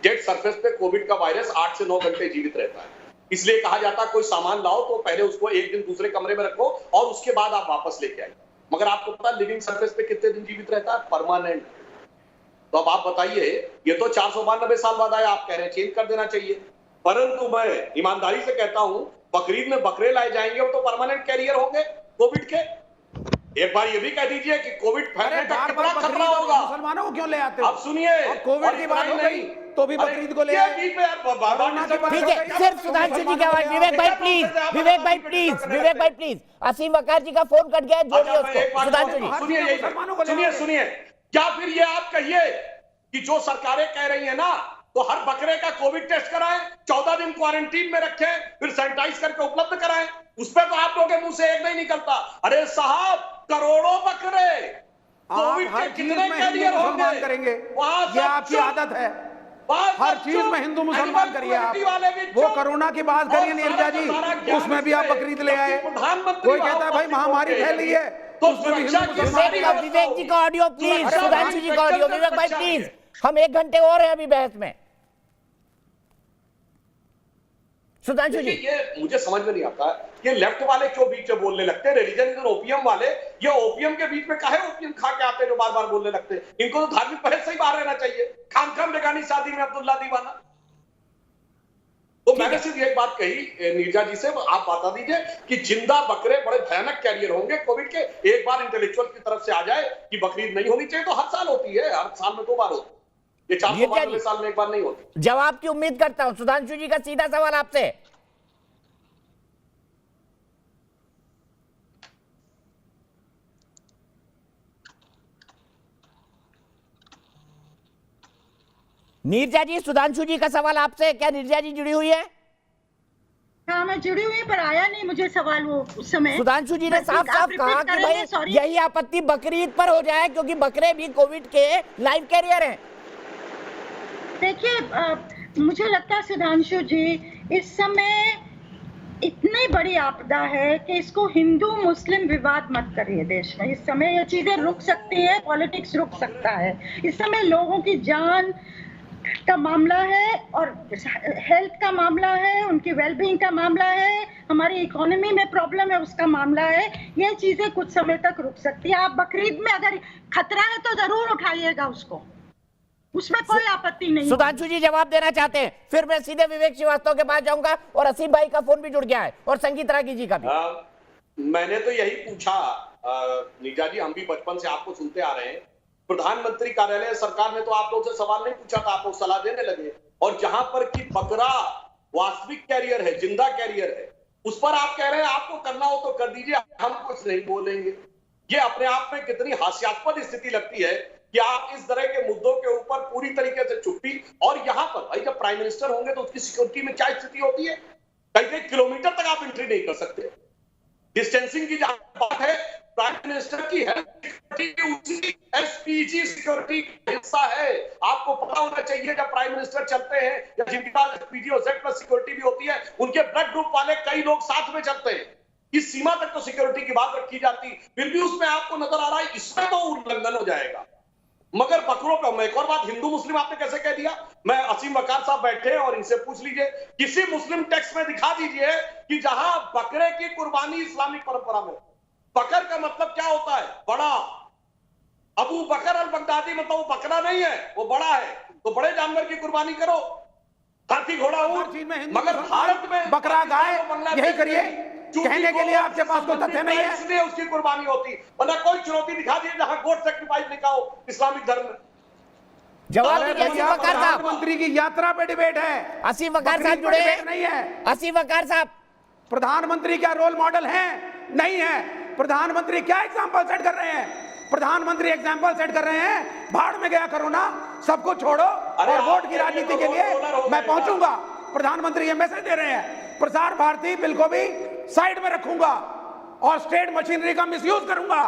डेड सरफेस पे कोविड का वायरस 8 से 9 घंटे जीवित रहता है। इसलिए कहा जाता है कोई सामान लाओ तो पहले उसको 1 दिन दूसरे कमरे में रखो और उसके बाद आप वापस लेके आइए। मगर आपको पता है लिविंग सरफेस पे कितने दिन जीवित रहता है? परमानेंट। तो अब आप बताइए, ये तो 492 साल बाद आया, आप कह रहे हैं चेंज कर देना चाहिए। परंतु मैं ईमानदारी से कहता हूं, बकरीद में बकरे लाए जाएंगे, वो तो परमानेंट कैरियर होंगे कोविड के। एक बार ये भी कह दीजिए कि कोविड फैलने का कितना खतरा होगा। मुसलमानों को क्यों ले आते हो? अब सुनिए, कोविड की बात हो गई तो भी बकरीद को ले आए। ठीक है, सिर्फ सुधांशु जी की आवाज। विवेक भाई प्लीज, विवेक भाई प्लीज, विवेक भाई प्लीज। असीम वकार जी का फोन कट गया है, जोड़िए उसको। सुधांशु जी सुनिए, क्या फिर ये आप कहिए कि जो सरकारें कह रही है ना, तो हर बकरे का कोविड टेस्ट कराएं, 14 दिन क्वारंटीन में रखें, फिर सैनिटाइज करके उपलब्ध कराएं, उस पर तो आप लोगों के मुंह से एक नहीं निकलता। अरे साहब, करोड़ों बकरे कोविड के कितने कैरियर होंगे करेंगे, वहां ये आपकी आदत है। हर चीज में हिंदू मुसलमान करिए आप। वो कोरोना की बात करिए नीरजा जी, उसमें भी आप बकरीद ले आए। कोई कहता है भाई महामारी फैल रही है, तो उसमें भी हिंदू मुसलमान। विवेक जी का ऑडियो प्लीज, सुधांशु जी का ऑडियो। विवेक भाई प्लीज, हम 1 घंटे और हैं अभी बहस में। सुधांशु जी, ये मुझे समझ में नहीं आता, ये लेफ्ट वाले क्यों बीच में बोलने लगते हैं? रिलीजन इज ओपियम वाले, ये ओपियम के बीच में काहे ओपियम खा के आते हैं जो बार बार बोलने लगते हैं? इनको तो धार्मिक बहस से ही बाहर रहना चाहिए। खाम बेगानी शादी में अब्दुल्ला दीवाना। तो मैंने सिर्फ एक बात कही नीरजा जी से, आप बता दीजिए कि जिंदा बकरे बड़े भयानक कैरियर होंगे कोविड के। एक बार इंटेलेक्चुअल की तरफ से आ जाए कि बकरीद नहीं होनी चाहिए, तो हर साल होती है, हर साल में 2 बार होती है, ये 492 साल में एक बार नहीं होती। जवाब की उम्मीद करता हूं। सुधांशु जी का सीधा सवाल आपसे। नीरजा जी, सुधांशु जी का सवाल आपसे। क्या नीरजा जी जुड़ी हुई है? हाँ, मैं जुड़ी हुई, पर आया नहीं मुझे सवाल वो उस समय। सुधांशु जी ने साफ साफ कहा कि भाई यही आपत्ति बकरीद पर हो जाए, क्योंकि बकरे भी कोविड के लाइव कैरियर हैं। देखिए, मुझे लगता है सुधांशु जी, इस समय इतनी बड़ी आपदा है कि इसको हिंदू मुस्लिम विवाद मत करिए देश में। इस समय ये चीजें रुक सकती है, पॉलिटिक्स रुक सकता है। इस समय लोगों की जान का मामला है और हेल्थ का मामला है, उनकी वेलबींग का मामला है, हमारी इकोनॉमी में प्रॉब्लम है उसका मामला है। ये चीजें कुछ समय तक रुक सकती है। आप बकरीद में अगर खतरा है तो जरूर उठाइएगा उसको, उसमें कोई आपत्ति नहीं। सुधांशु जी जवाब देना चाहते हैं, फिर मैं सीधे विवेक श्रीवास्तव के पास जाऊंगा, और असीम भाई का फोन भी जुड़ गया है, और संगीत रागी जी का भी। मैंने तो यही पूछा नीरजा जी, हम भी बचपन से आपको सुनते आ रहे हैं। प्रधानमंत्री कार्यालय सरकार ने तो आप लोग से सवाल नहीं पूछा था, आप लोग सलाह देने लगे। और जहां पर कि बकरा वास्तविक कैरियर है, जिंदा कैरियर है, उस पर आप कह रहे हैं आपको करना हो तो कर दीजिए, हम कुछ नहीं बोलेंगे। ये अपने आप में कितनी हास्यास्पद स्थिति लगती है कि आप इस तरह के मुद्दों के ऊपर पूरी तरीके से चुप्पी। और यहां पर भाई जब प्राइम मिनिस्टर होंगे तो उसकी सिक्योरिटी में क्या स्थिति होती है? कई किलोमीटर तक आप एंट्री नहीं कर सकते। डिस्टेंसिंग की जहां बात है, प्राइम मिनिस्टर की उसी एसपीजी सिक्योरिटी का हिस्सा है। आपको पता होना चाहिए जब प्राइम मिनिस्टर चलते हैं या जिनके पास एसपीजी और जेड प्लस सिक्योरिटी भी होती है, उनके ब्लड ग्रुप वाले कई लोग साथ में चलते हैं। इस सीमा तक तो सिक्योरिटी की बात रखी जाती, फिर भी उसमें आपको नजर आ रहा है इसमें तो उल्लंघन हो जाएगा। मगर बकरों का एक और बात, हिंदू मुस्लिम आपने कैसे कह दिया? मैं असीम वकार साहब बैठे और इनसे पूछ लीजिए, किसी मुस्लिम टेक्स्ट में दिखा दीजिए कि जहां बकरे की कुर्बानी इस्लामिक परंपरा में, बकर का मतलब क्या होता है? बड़ा। अबू बकर अल बगदादी मतलब वो बकरा नहीं है, वो बड़ा है। तो बड़े जानवर की कुर्बानी करो, हाथी घोड़ा ऊंट। मगर भारत में बकरा गाय, यही करिए। कहने के लिए आपके पास कोई तथ्य नहीं है, इसलिए उसकी कुर्बानी होती। वरना कोई चुनौती दिखा दी जहां गोट सैक्रिफाइस लिखा हो इस्लामिक धर्म में। जवाब दीजिए असीम वकार साहब। प्रधानमंत्री की यात्रा पे डिबेट है, असीम वकार साहब जुड़े नहीं है। असीम वकार साहब, प्रधानमंत्री क्या रोल मॉडल है? नहीं है। प्रधानमंत्री क्या एग्जाम्पल सेट कर रहे हैं? प्रधानमंत्री एग्जाम्पल सेट कर रहे हैं, भाड़ में गया कोरोना, सबको छोड़ो और वोट की राजनीति के लिए मैं पहुंचूंगा। प्रधानमंत्री ये मैसेज दे रहे हैं। प्रसार भारती बिल को भी साइड में रखूंगा और स्टेट मशीनरी का मिसयूज करूंगा,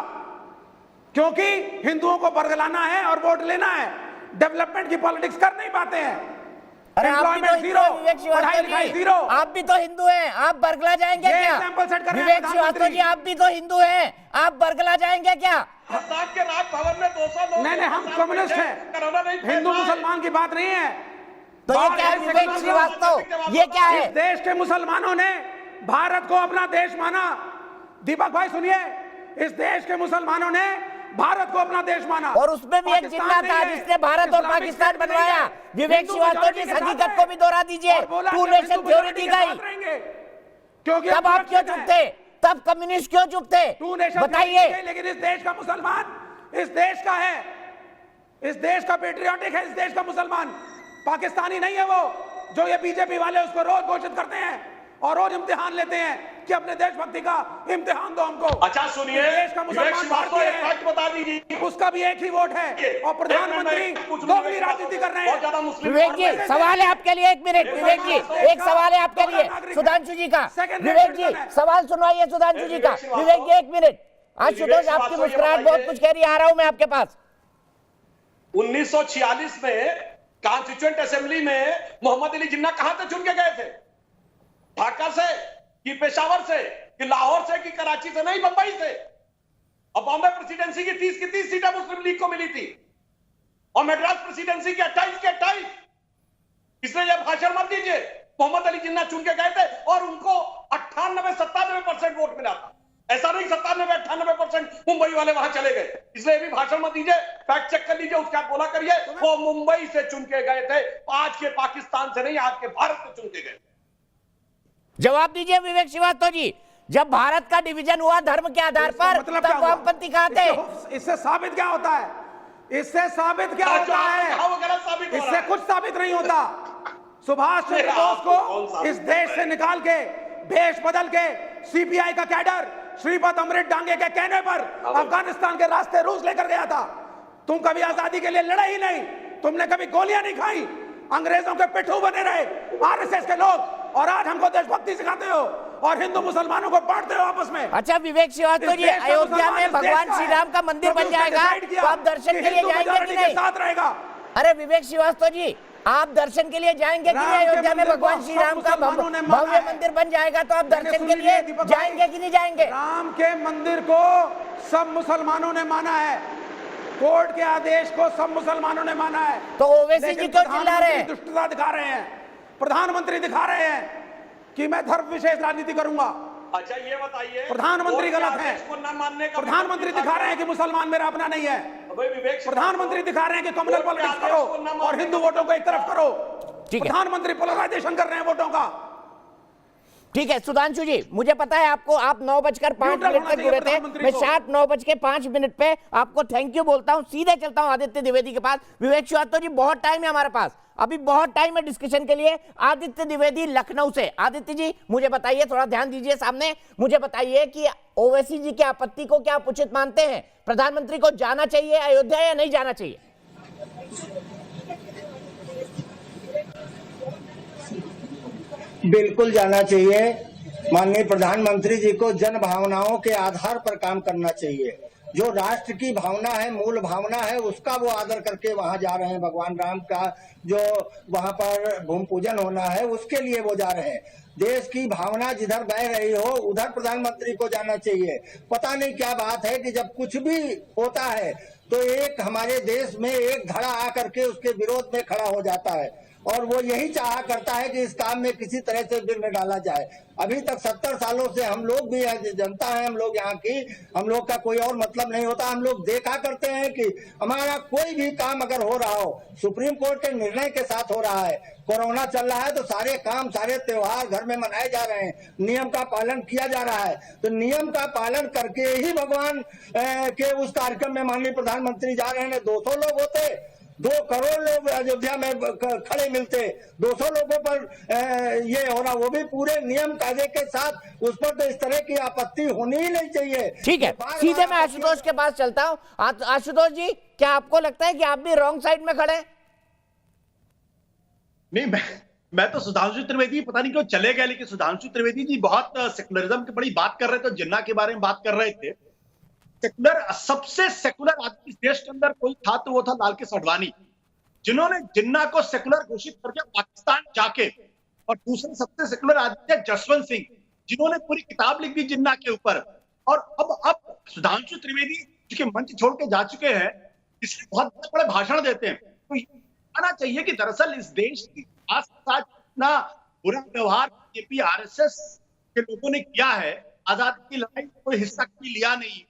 क्योंकि हिंदुओं को बरगलाना है और वोट लेना है। डेवलपमेंट की पॉलिटिक्स कर नहीं पाते हैं। अरे आप भी तो हिंदू हैं, विवेक श्रीवास्तव जी, आप भी तो हिंदू हैं, आप बरगला जाएंगे क्या? विवेक श्रीवास्तव जी, आप भी तो हिंदू हैं, आप बरगला जाएंगे क्या? के राजभवन में 200 लोग, नहीं, हम कम्युनिस्ट हैं, हिंदू मुसलमान की बात नहीं है। तो ये क्या है विवेक श्रीवास्तव, ये क्या है? इस देश के मुसलमानों ने भारत को अपना देश माना। दीपक भाई सुनिए, इस देश के मुसलमानों ने भारत को अपना देश माना। और उसमें भी एक जिन्ना था जिसने भारत और पाकिस्तान बनवाया। विवेक श्रीवास्तव जी, इस हकीकत को भी दोहरा दीजिए। टू नेशन थ्योरी दी गई, क्योंकि तब आप क्यों चुप थे? तब कम्युनिस्ट क्यों चुप थे? बताइए। लेकिन इस देश का मुसलमान इस देश का है, इस देश का पेट्रियाटिक है, इस देश का मुसलमान पाकिस्तानी नहीं है। वो जो ये बीजेपी वाले उसको रोज घोषित करते हैं और रोज इम्तिहान लेते हैं कि अपने देशभक्ति का इम्तिहान दो हमको। अच्छा सुनिए, देश का मुसलमान भारतीय है, बता दीजिए, उसका भी एक ही वोट है और प्रधानमंत्री दोगली राजनीति कर रहे हैं। विवेक जी, सवाल है आपके लिए, 1 मिनट। विवेक जी, एक सवाल है आपके लिए सुधांशु जी का। विवेक जी, सवाल सुनवाइए सुधांशु जी का। विवेक जी, 1 मिनट। आशुतोष, आपकी मुस्कुराहट बहुत कुछ कह रही है, आ रहा हूं मैं आपके पास। 1946 में कॉन्स्टिट्यूएंट असेंबली में मोहम्मद अली जिन्ना कहां से चुन के गए थे? ढाका से कि पेशावर से कि लाहौर से कि कराची से? नहीं, बंबई से। और बॉम्बे प्रेसिडेंसी की 30 की 30 सीटें मुस्लिम लीग को मिली थी और मद्रास प्रेसिडेंसी की 28 की 28। इसलिए यह भाषण मत दीजिए। मोहम्मद अली जिन्ना चुन के गए थे और उनको 98-97% वोट मिला था। ऐसा नहीं 97-98% मुंबई वाले वहां चले गए। इसलिए भी भाषण मत दीजिए, फैक्ट चेक कर लीजिए, उसका बोला करिए। वो मुंबई से चुन के गए थे, आज के पाकिस्तान से नहीं, आज के भारत से चुन के गए। जवाब दीजिए विवेक श्रीवास्तव जी, जब भारत का डिवीजन हुआ धर्म के आधार पर, तब वामपंथी कहां थे? इससे साबित क्या होता है? इससे साबित क्या होता है? इससे कुछ साबित नहीं होता। सुभाष चंद्र बोस को इस देश से निकाल के भेष बदल के सीपीआई का कैडर श्रीपद अमृत डांगे के कहने पर अफगानिस्तान के रास्ते रूस लेकर गया था। तुम कभी आजादी के लिए लड़े ही नहीं, तुमने कभी गोलियां नहीं खाई, अंग्रेजों के पिट्ठू बने रहे आरएसएस के लोग, और आज हमको देशभक्ति सिखाते हो और हिंदू मुसलमानों को बांटते हो आपस में। अच्छा विवेक श्रीवास्तव जी, अयोध्या में भगवान श्री राम का मंदिर बन जाएगा तो आप दर्शन के लिए जाएंगे कि नहीं? साथ रहेगा। अरे विवेक श्रीवास्तव जी, आप दर्शन के लिए जाएंगे कि नहीं? अयोध्या में भगवान श्री राम का भव्य मंदिर बन जाएगा तो आप दर्शन के लिए जाएंगे कि नहीं जाएंगे? राम के मंदिर को सब मुसलमानों ने माना है, कोर्ट के आदेश को सब मुसलमानों ने माना है। तो ओवैसी जी क्यों चिल्ला रहे हैं? दुष्टता दिखा रहे हैं, प्रधानमंत्री दिखा रहे हैं कि मैं धर्म विशेष राजनीति करूंगा। अच्छा ये बताइए, प्रधानमंत्री गलत है। प्रधानमंत्री दिखा रहे हैं कि मुसलमान मेरा अपना नहीं है। प्रधानमंत्री दिखा रहे हैं कि कम्युनल पॉलिटिक्स करो और हिंदू वोटों को एक तरफ करो। प्रधानमंत्री पोलराइजेशन कर रहे हैं वोटों का। ठीक है सुधांशु जी, मुझे पता है आपको, आप 9:05 तक जुड़े थे। मैं 9:05 पे आपको थैंक यू बोलता हूं। सीधे चलता हूं आदित्य द्विवेदी के पास। विवेक श्रीवास्तव जी, बहुत टाइम है हमारे पास, अभी बहुत टाइम है डिस्कशन के लिए। आदित्य द्विवेदी लखनऊ से। आदित्य जी मुझे बताइए, थोड़ा ध्यान दीजिए सामने, मुझे बताइए कि ओवैसी जी की आपत्ति को क्या आप उचित मानते हैं? प्रधानमंत्री को जाना चाहिए अयोध्या या नहीं जाना चाहिए? बिल्कुल जाना चाहिए। माननीय प्रधानमंत्री जी को जन भावनाओं के आधार पर काम करना चाहिए। जो राष्ट्र की भावना है, मूल भावना है, उसका वो आदर करके वहां जा रहे हैं। भगवान राम का जो वहां पर भूमि पूजन होना है, उसके लिए वो जा रहे हैं। देश की भावना जिधर बह रही हो उधर प्रधानमंत्री को जाना चाहिए। पता नहीं क्या बात है कि जब कुछ भी होता है तो एक हमारे देश में एक धड़ा आकर के उसके विरोध में खड़ा हो जाता है और वो यही चाहा करता है कि इस काम में किसी तरह से विघ्न डाला जाए। अभी तक 70 सालों से हम लोग भी जनता है, हम लोग यहाँ की, हम लोग का कोई और मतलब नहीं होता। हम लोग देखा करते हैं कि हमारा कोई भी काम अगर हो रहा हो, सुप्रीम कोर्ट के निर्णय के साथ हो रहा है। कोरोना चल रहा है तो सारे काम, सारे त्योहार घर में मनाए जा रहे हैं, नियम का पालन किया जा रहा है। तो नियम का पालन करके ही भगवान के उस कार्यक्रम में माननीय प्रधानमंत्री जा रहे हैं। 200 लोग होते, 2 करोड़ लोग अयोध्या में खड़े मिलते, 200 लोगों पर ये हो रहा, वो भी पूरे नियम कायदे के साथ। उस पर तो इस तरह की आपत्ति होनी ही नहीं चाहिए। ठीक है, सीधे मैं आशुतोष के पास चलता हूं। आशुतोष जी, क्या आपको लगता है कि आप भी रॉन्ग साइड में खड़े? नहीं, मैं तो सुधांशु त्रिवेदी पता नहीं क्यों चले गए, लेकिन सुधांशु त्रिवेदी जी बहुत सेकुलरिज्म की बड़ी बात कर रहे थे, जिन्ना के बारे में बात कर रहे थे। सेकुलर, सबसे सेकुलर आदमी इस देश के अंदर कोई था तो वो था लाल कृष्ण आडवाणी, जिन्होंने जिन्ना को सेकुलर घोषित करके पाकिस्तान जाके। और दूसरे सबसे सेकुलर आदमी थे जसवंत सिंह, जिन्होंने पूरी किताब लिख दी जिन्ना के ऊपर। और अब सुधांशु त्रिवेदी जो कि मंच छोड़ के जा चुके हैं, इसलिए बहुत बड़े भाषण देते हैं। तो ये आना चाहिए कि दरअसल इस देश की साथ इतना बुरा व्यवहार जेपी आरएसएस के लोगों ने किया है। आजादी की लड़ाई में कोई हिस्सा लिया नहीं,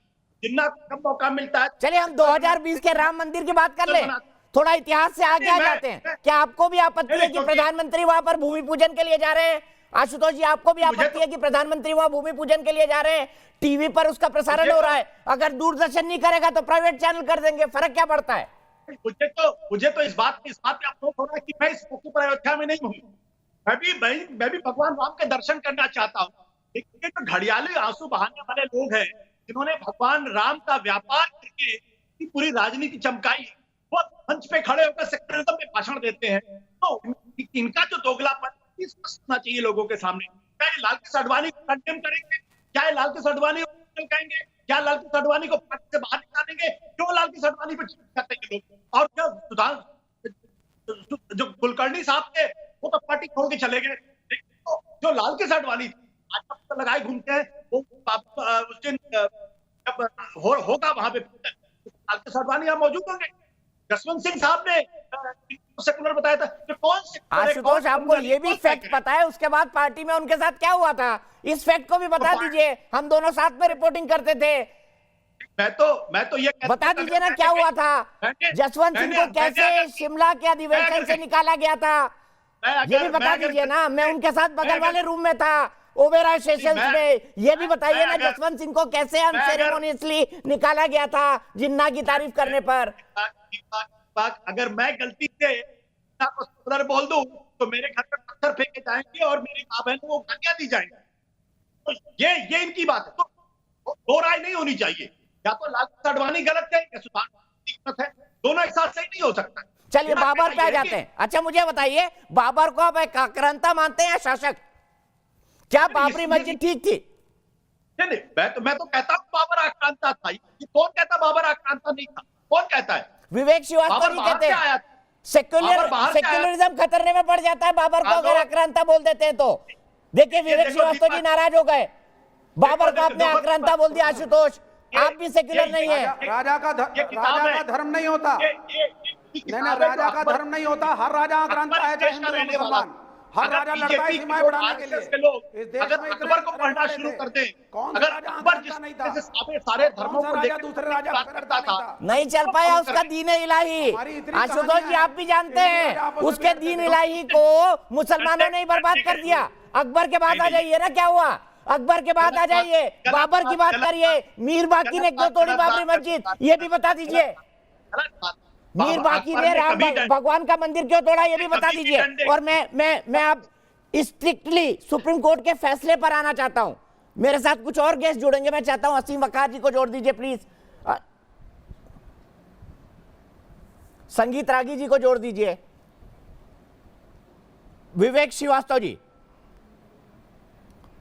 जिन्ना को कब मौका मिलता है। चलिए हम 2020 के राम मंदिर की बात कर लें, थोड़ा इतिहास से आगे आ जाते हैं। क्या आपको भी आपत्ति है कि प्रधानमंत्री वहां पर भूमि पूजन के लिए जा रहे हैं? आशुतोष जी, आपको भी आपत्ति है कि प्रधानमंत्री वहां भूमि पूजन के लिए जा रहे हैं? टीवी पर उसका प्रसारण हो रहा है, अगर दूरदर्शन नहीं करेगा तो प्राइवेट चैनल कर देंगे, फर्क क्या पड़ता है? मुझे तो इस बात पे अफसोस हो रहा है कि मैं इस मौके पर अयोध्या में नहीं हूँ। मैं भी भगवान राम के दर्शन करना चाहता हूँ, लेकिन ये जो घड़ियाली आंसू बहाने वाले लोग हैं जिन्होंने भगवान राम का व्यापार करके पूरी राजनीति चमकाई, वो मंच पे खड़े होकर सेक्युलरिज्म में भाषण देते हैं, तो इनका जो दोगलापन होना चाहिए लोगों के सामने। क्या ये लाल कृष्ण आडवाणी को कंडेम करेंगे? क्या ये लाल कृष्ण आडवाणी को कहेंगे? क्या लाल कृष्ण आडवाणी को पार्टी से बाहर निकालेंगे? क्यों लाल कृष्ण आडवाणी पर करते हैं लोग? और क्या जो कुलकर्णी साहब थे वो तो पार्टी छोड़ के चले गए, तो जो लाल कृष्ण आडवाणी आज तक लगाए घूमते हैं, वो उस दिन जब होगा वहां पे लाल कृष्ण आडवाणी यहाँ मौजूद होंगे। जसवंत सिंह साहब ने सेकुलर बताया था, तो कौन आशुतोष आपको ये भी फैक्ट पता है उसके बाद पार्टी में उनके साथ क्या हुआ था? इस फैक्ट को भी बता दीजिए, हम दोनों साथ में रिपोर्टिंग करते थे। मैं तो ये बता दीजिए ना क्या हुआ था? जसवंत सिंह को कैसे शिमला के अधिवेशन से निकाला गया था, ये भी बता दीजिए ना। मैं उनके साथ बगल वाले रूम में था, ओबेरॉय सेशंस में। ये भी बताइए ना जसवंत सिंह को कैसे अनसेरेमोनियसली निकाला गया था जिन्ना की तारीफ करने पर। अगर मैं गलती से बोल दूं तो मेरे घर पर पत्थर फेंके जाएंगे और मेरी मां बहनों को गालियां दी जाएंगी। तो ये इनकी बात है, तो दो राय नहीं होनी चाहिए, या तो लाल कृष्ण आडवाणी गलत है या सुधांशु गलत है, दोनों एक साथ सही नहीं हो सकता। चलिए बाबर पे आ जाते हैं। अच्छा मुझे बताइए, बाबर को आप एक आक्रांता मानते हैं या शासक? क्या बाबरी मस्जिद ठीक थी? नहीं, मैं तो कहता हूँ बाबर आक्रांता था। ये कौन कहता बाबर आक्रांता नहीं था? कौन कहता है? विवेक श्रीवास्तव जी कहते हैं सेक्युलरिज्म खतरने में पड़ जाता है बाबर को अगर आक्रांता बोल देते हैं तो। देखिए विवेक श्रीवास्तव जी नाराज हो गए, बाबर को आपने आक्रांता बोल दिया। आशुतोष आप भी सेक्युलर नहीं है। राजा का धर्म नहीं होता, नहीं राजा का धर्म नहीं होता। हर राजा आक्रांता है, चाहे हिंदू या मुसलमान। हर राजा लड़ता है सीमाएं बढ़ाने के लिए। इस देश में अकबर को पढ़ना शुरू कर दें, अगर अकबर जिस सारे धर्मों को लेकर दूसरे राजा करता था, नहीं चल पाया उसका दीन इलाही। आशुतोष जी आप भी जानते हैं उसके दीन इलाही को मुसलमानों ने ही बर्बाद कर दिया। अकबर के बाद आ जाइए ना, क्या हुआ? अकबर के बाद आ जाइए, बाबर की बात करिए। मीर बाकी ने क्यों तोड़ी बाबरी मस्जिद, ये भी बता दीजिए। मीर बाकी ने राम भगवान का मंदिर क्यों तोड़ा, ये भी बता दीजिए। और मैं अब स्ट्रिक्टली सुप्रीम कोर्ट के फैसले पर आना चाहता हूं। मेरे साथ कुछ और गेस्ट जुड़ेंगे, मैं चाहता हूं असीम वकार जी को जोड़ दीजिए प्लीज, संगीत रागी जी को जोड़ दीजिए, विवेक श्रीवास्तव जी।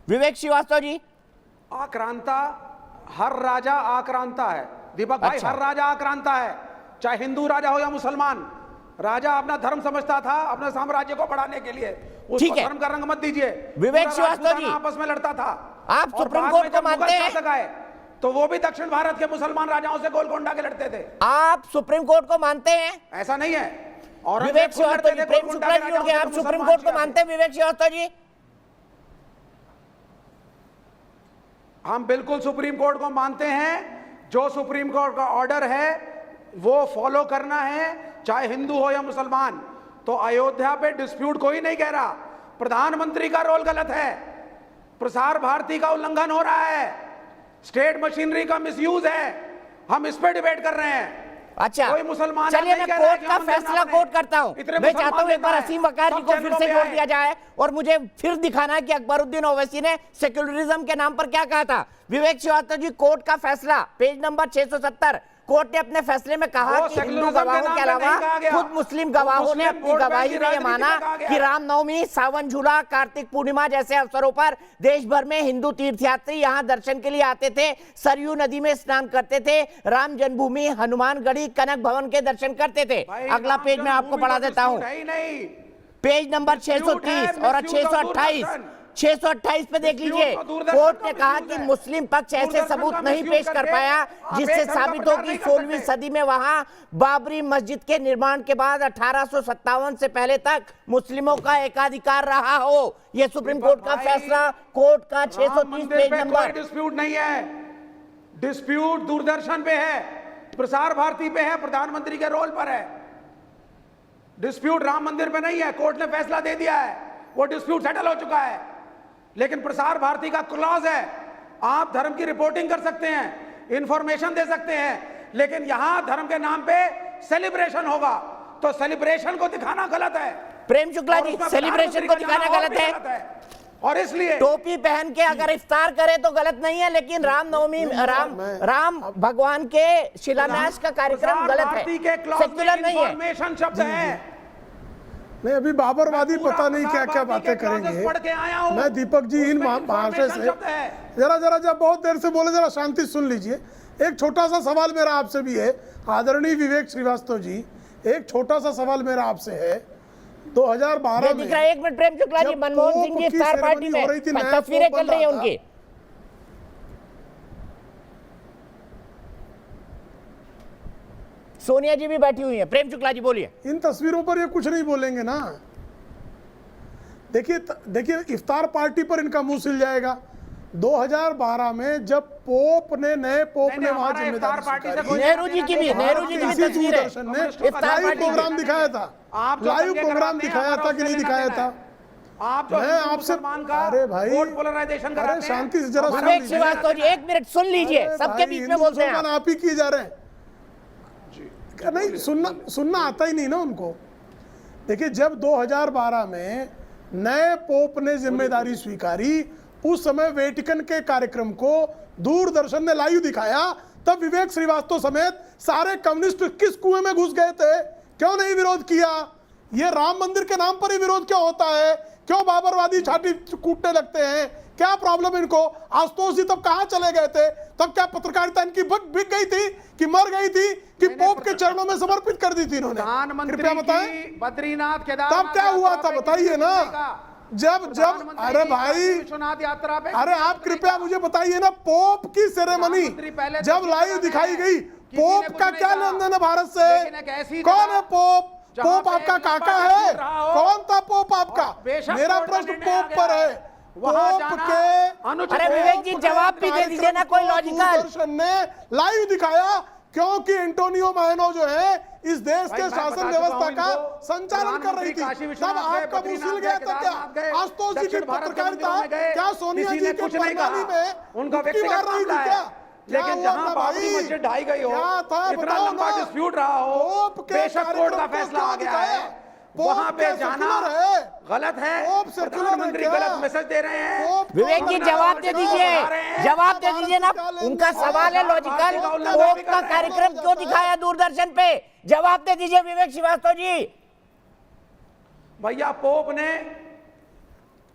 विवेक श्रीवास्तव जी, आक्रांता हर राजा आक्रांता है दीपक भाई। अच्छा। हर राजा आक्रांता है, चाहे हिंदू राजा हो या मुसलमान। राजा अपना धर्म समझता था अपने साम्राज्य को बढ़ाने के लिए, उसको धर्म का रंग मत दीजिए। विवेक श्रीवास्तव जी आपस में लड़ता था। आप सुप्रीम कोर्ट को मानते हैं? तो वो भी दक्षिण भारत के मुसलमान राजाओं से गोलकोंडा के लड़ते थे। आप सुप्रीम कोर्ट को मानते हैं? ऐसा नहीं है। और विवेक श्रीवास्तव जी, प्रेम शुक्ला जी जुड़ गए, आप सुप्रीम कोर्ट को मानते हैं? विवेक श्रीवास्तव जी हम बिल्कुल सुप्रीम कोर्ट को मानते हैं। जो सुप्रीम कोर्ट का ऑर्डर है वो फॉलो करना है, चाहे हिंदू हो या मुसलमान। तो अयोध्या पे डिस्प्यूट कोई नहीं कह रहा, प्रधानमंत्री का रोल गलत है, प्रसार भारती का उल्लंघन हो रहा है, स्टेट मशीनरी का मिसयूज है, हम इस पे डिबेट कर रहे हैं। अच्छा कोई मुसलमान चलिए मैं कोर्ट का फैसला कोर्ट करता हूं। मैं चाहता हूं एक बार असीम वकार जी को फिर से जोड़ दिया जाए और मुझे फिर दिखाना है कि अकबरुद्दीन ओवैसी ने सेक्युलरिज्म के नाम पर क्या कहा था। विवेक श्रीवास्तव जी, कोर्ट का फैसला पेज नंबर 670, कोर्ट ने अपने फैसले में कहा कि हिंदू गवाहों के अलावा खुद मुस्लिम गवाहों ने अपनी गवाही में यह माना कि रामनवमी, सावन झूला, कार्तिक पूर्णिमा जैसे अवसरों पर देश भर में हिंदू तीर्थयात्री यहां दर्शन के लिए आते थे, सरयू नदी में स्नान करते थे, राम जन्मभूमि, हनुमानगढ़ी, कनक भवन के दर्शन करते थे। अगला पेज मैं आपको पढ़ा देता हूं, पेज नंबर 630 और 628 पे देख लीजिए। कोर्ट ने कहा कि मुस्लिम पक्ष ऐसे सबूत नहीं पेश कर पाया जिससे साबित हो कि 16वीं सदी में वहां बाबरी मस्जिद के निर्माण के बाद 1857 से पहले तक मुस्लिमों का एकाधिकार रहा हो। यह सुप्रीम कोर्ट का फैसला, कोर्ट का 630 पेज नंबर। डिस्प्यूट नहीं है, डिस्प्यूट दूरदर्शन पे है, प्रसार भारती पे है, प्रधानमंत्री के रोल पर है। डिस्प्यूट राम मंदिर पे नहीं है, कोर्ट ने फैसला दे दिया है, वो डिस्प्यूट सेटल हो चुका है। लेकिन प्रसार भारती का क्लॉज है, आप धर्म की रिपोर्टिंग कर सकते हैं, इंफॉर्मेशन दे सकते हैं, लेकिन यहां धर्म के नाम पे सेलिब्रेशन होगा तो सेलिब्रेशन को दिखाना गलत है। प्रेम शुक्ला जी, सेलिब्रेशन को दिखाना गलत है और इसलिए टोपी पहन के अगर इफ्तार करे तो गलत नहीं है, लेकिन रामनवमी राम भगवान के शिलान्यास का कार्यक्रम गलत है, सेक्युलर नहीं है। इंफॉर्मेशन शब्द है। नहीं, अभी बाबरवादी पता नहीं क्या क्या बातें करेंगे। मैं दीपक जी इन महाशय से जरा जब बहुत देर से बोले, जरा शांति सुन लीजिए। एक छोटा सा सवाल मेरा आपसे भी है, आदरणीय विवेक श्रीवास्तव जी, एक छोटा सा सवाल मेरा आपसे है। 2012 में दिख रहा है, एक मिनट प्रेम शुक्ला जी, मनमोहन सिंह जी इफ्तार पार्टी में तस्वीरें चल रही है उनकी। सोनिया जी भी बैठी हुई है। प्रेम शुक्ला जी बोलिए। इन तस्वीरों पर ये कुछ नहीं बोलेंगे ना। देखिए इफ्तार पार्टी पर इनका मुंह सिल जाएगा। 2012 में जब नए पोप ने वहां जिम्मेदारी, नेहरू जी की भी तस्वीर है, लाइव प्रोग्राम दिखाया था, लाइव प्रोग्राम दिखाया था कि नहीं दिखाया था? आप मैं आपसे, अरे भाई, अरे शांति से जरा विवेक श्रीवास्तव जी, एक मिनट सुन लीजिए, सबके बीच में बोलते हैं आप ही किए जा रहे हैं। नहीं, सुनना आता ही नहीं ना उनको। देखिए जब 2012 में नए पोप ने जिम्मेदारी स्वीकारी, उस समय वेटिकन के कार्यक्रम को दूरदर्शन ने लाइव दिखाया, तब विवेक श्रीवास्तव समेत सारे कम्युनिस्ट किस कुएं में घुस गए थे? क्यों नहीं विरोध किया? ये राम मंदिर के नाम पर ही विरोध क्यों होता है? क्यों बाबरवादी छाती कूटने लगते हैं? क्या प्रॉब्लम इनको? आशुतोष जी तब कहां चले गए थे? तब क्या पत्रकारिता इनकी बिक गई थी कि मर गई थी कि पोप के चरणों में समर्पित कर दी थी इन्होंने? कृपया बताएं, बद्रीनाथ तब क्या हुआ था? बताइए ना। जब अरे भाई, विश्वनाथ यात्रा पे, अरे आप कृपया मुझे बताइए ना, पोप की सेरेमनी जब लाइव दिखाई गई, पोप का क्या लेन देन है भारत से? कौन है पोप? पोप आपका काका है? कौन था पोप आपका? मेरा प्रश्न पोप पर है। पोप के, अरे विवेक जी जवाब भी दे दीजिए ना, कोई लॉजिकल। दूरदर्शन ने लाइव दिखाया क्योंकि एंटोनियो मैनो जो है इस देश के शासन व्यवस्था का संचालन कर रही थी। तब आपका मुंह सिल गया था क्या? आशुतोष जी की पत्रकारिता क्या सोनिया जी के प्रणाली में उनका डुबकी मार रही थी क्या? लेकिन जहां बाबरी मस्जिद ढाई गई हो, इतना लंबा डिस्प्यूट रहा हो, बेशक कोर्ट का फैसला आ गया है, वहां पे जाना गलत है। प्रधानमंत्री गलत मैसेज दे रहे हैं। विवेक जी जवाब दे दीजिए ना, उनका सवाल है लॉजिकल, पोप का कार्यक्रम क्यों दिखाया दूरदर्शन पे? जवाब दे दीजिए विवेक श्रीवास्तव जी। भैया पोप ने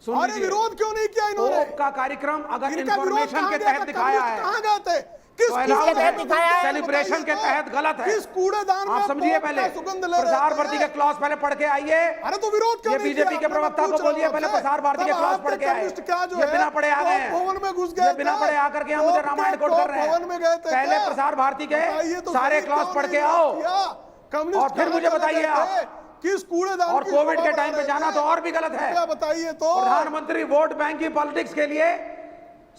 अरे विरोध क्यों नहीं किया इन्होंने? पोप का कार्यक्रम अगर इंफॉर्मेशन के तहत दिखाया है, कहां गए थे? किसके तहत दिखाया है? सेलिब्रेशन के तहत गलत है। किस कूड़ेदान में आप समझिए, पहले प्रसार भारती के क्लॉज पहले पढ़ के आइए। अरे तो विरोध क्यों ये नहीं? बीजेपी के प्रवक्ता को बोलिए पहले प्रसार भारती के क्लॉज पढ़ के आए। ये बिना पढ़े आ गए, भवन में घुस गए, बिना पढ़े आकर के मुझे रामायण कोट कर रहे हैं। पहले प्रसार भारती के सारे क्लॉज पढ़ के आओ और फिर मुझे बताइए आप किस कूड़ेदान। और कोविड के टाइम पे जाना तो और भी गलत है। बताइए तो। प्रधानमंत्री वोट बैंक की पॉलिटिक्स के लिए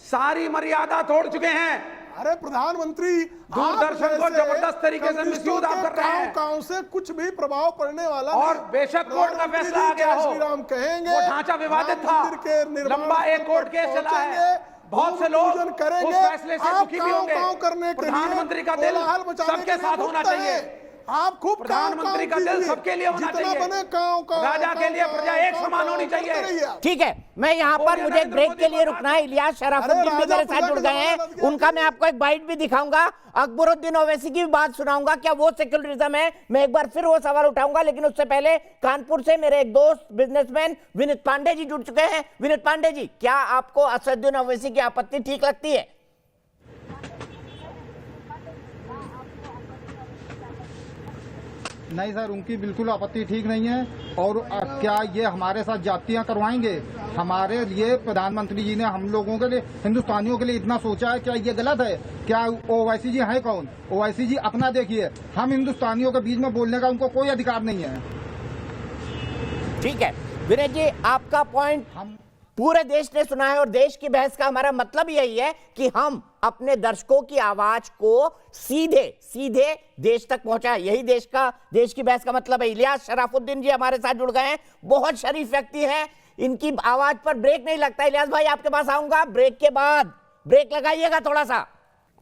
सारी मर्यादा तोड़ चुके हैं। अरे प्रधानमंत्री, दूरदर्शन को जबरदस्त तरीके से मिसयूज आप कर रहे हैं। गांव से कुछ भी प्रभाव पड़ने वाला और बेशक कोर्ट का फैसला आ गया हो, श्रीराम कहेंगे, वो ढांचा विवादित था, लंबा एक कोर्ट केस चला है, बहुत से लोग उस फैसले से दुखी भी होंगे। प्रधानमंत्री का दिल सबके साथ होना चाहिए। आप खूब प्रधानमंत्री का दिल सबके लिए होना चाहिए। राजा के लिए प्रजा एक समान होनी चाहिए। ठीक है, मैं यहाँ पर मुझे एक ब्रेक के लिए रुकना है। इलियास शराफुद्दीन भी मेरे साथ जुड़ गए हैं, उनका मैं आपको एक बाइट भी दिखाऊंगा। अकबरुद्दीन ओवैसी की भी बात सुनाऊंगा, क्या वो सेक्युलरिज्म है? मैं एक बार फिर वो सवाल उठाऊंगा, लेकिन उससे पहले कानपुर से मेरे एक दोस्त बिजनेसमैन विनीत पांडे जी जुड़ चुके हैं। विनीत पांडे जी, क्या आपको असदुद्दीन ओवैसी की आपत्ति ठीक लगती है? नहीं सर, उनकी बिल्कुल आपत्ति ठीक नहीं है। और क्या ये हमारे साथ जातियां करवाएंगे? हमारे लिए प्रधानमंत्री जी ने हम लोगों के लिए, हिंदुस्तानियों के लिए इतना सोचा है, क्या ये गलत है? क्या ओवैसी जी है कौन? ओवैसी जी अपना देखिए, हम हिंदुस्तानियों के बीच में बोलने का उनको कोई अधिकार नहीं है। ठीक है विनय जी, आपका पॉइंट पूरे देश ने सुना है और देश की बहस का हमारा मतलब यही है कि हम अपने दर्शकों की आवाज को सीधे सीधे देश तक पहुंचाएं। यही देश की बहस का मतलब है। इलियास शराफुद्दीन जी हमारे साथ जुड़ गए हैं, बहुत शरीफ व्यक्ति हैं, इनकी आवाज पर ब्रेक नहीं लगता। इलियास भाई आपके पास आऊंगा ब्रेक के बाद, ब्रेक लगाइएगा थोड़ा सा।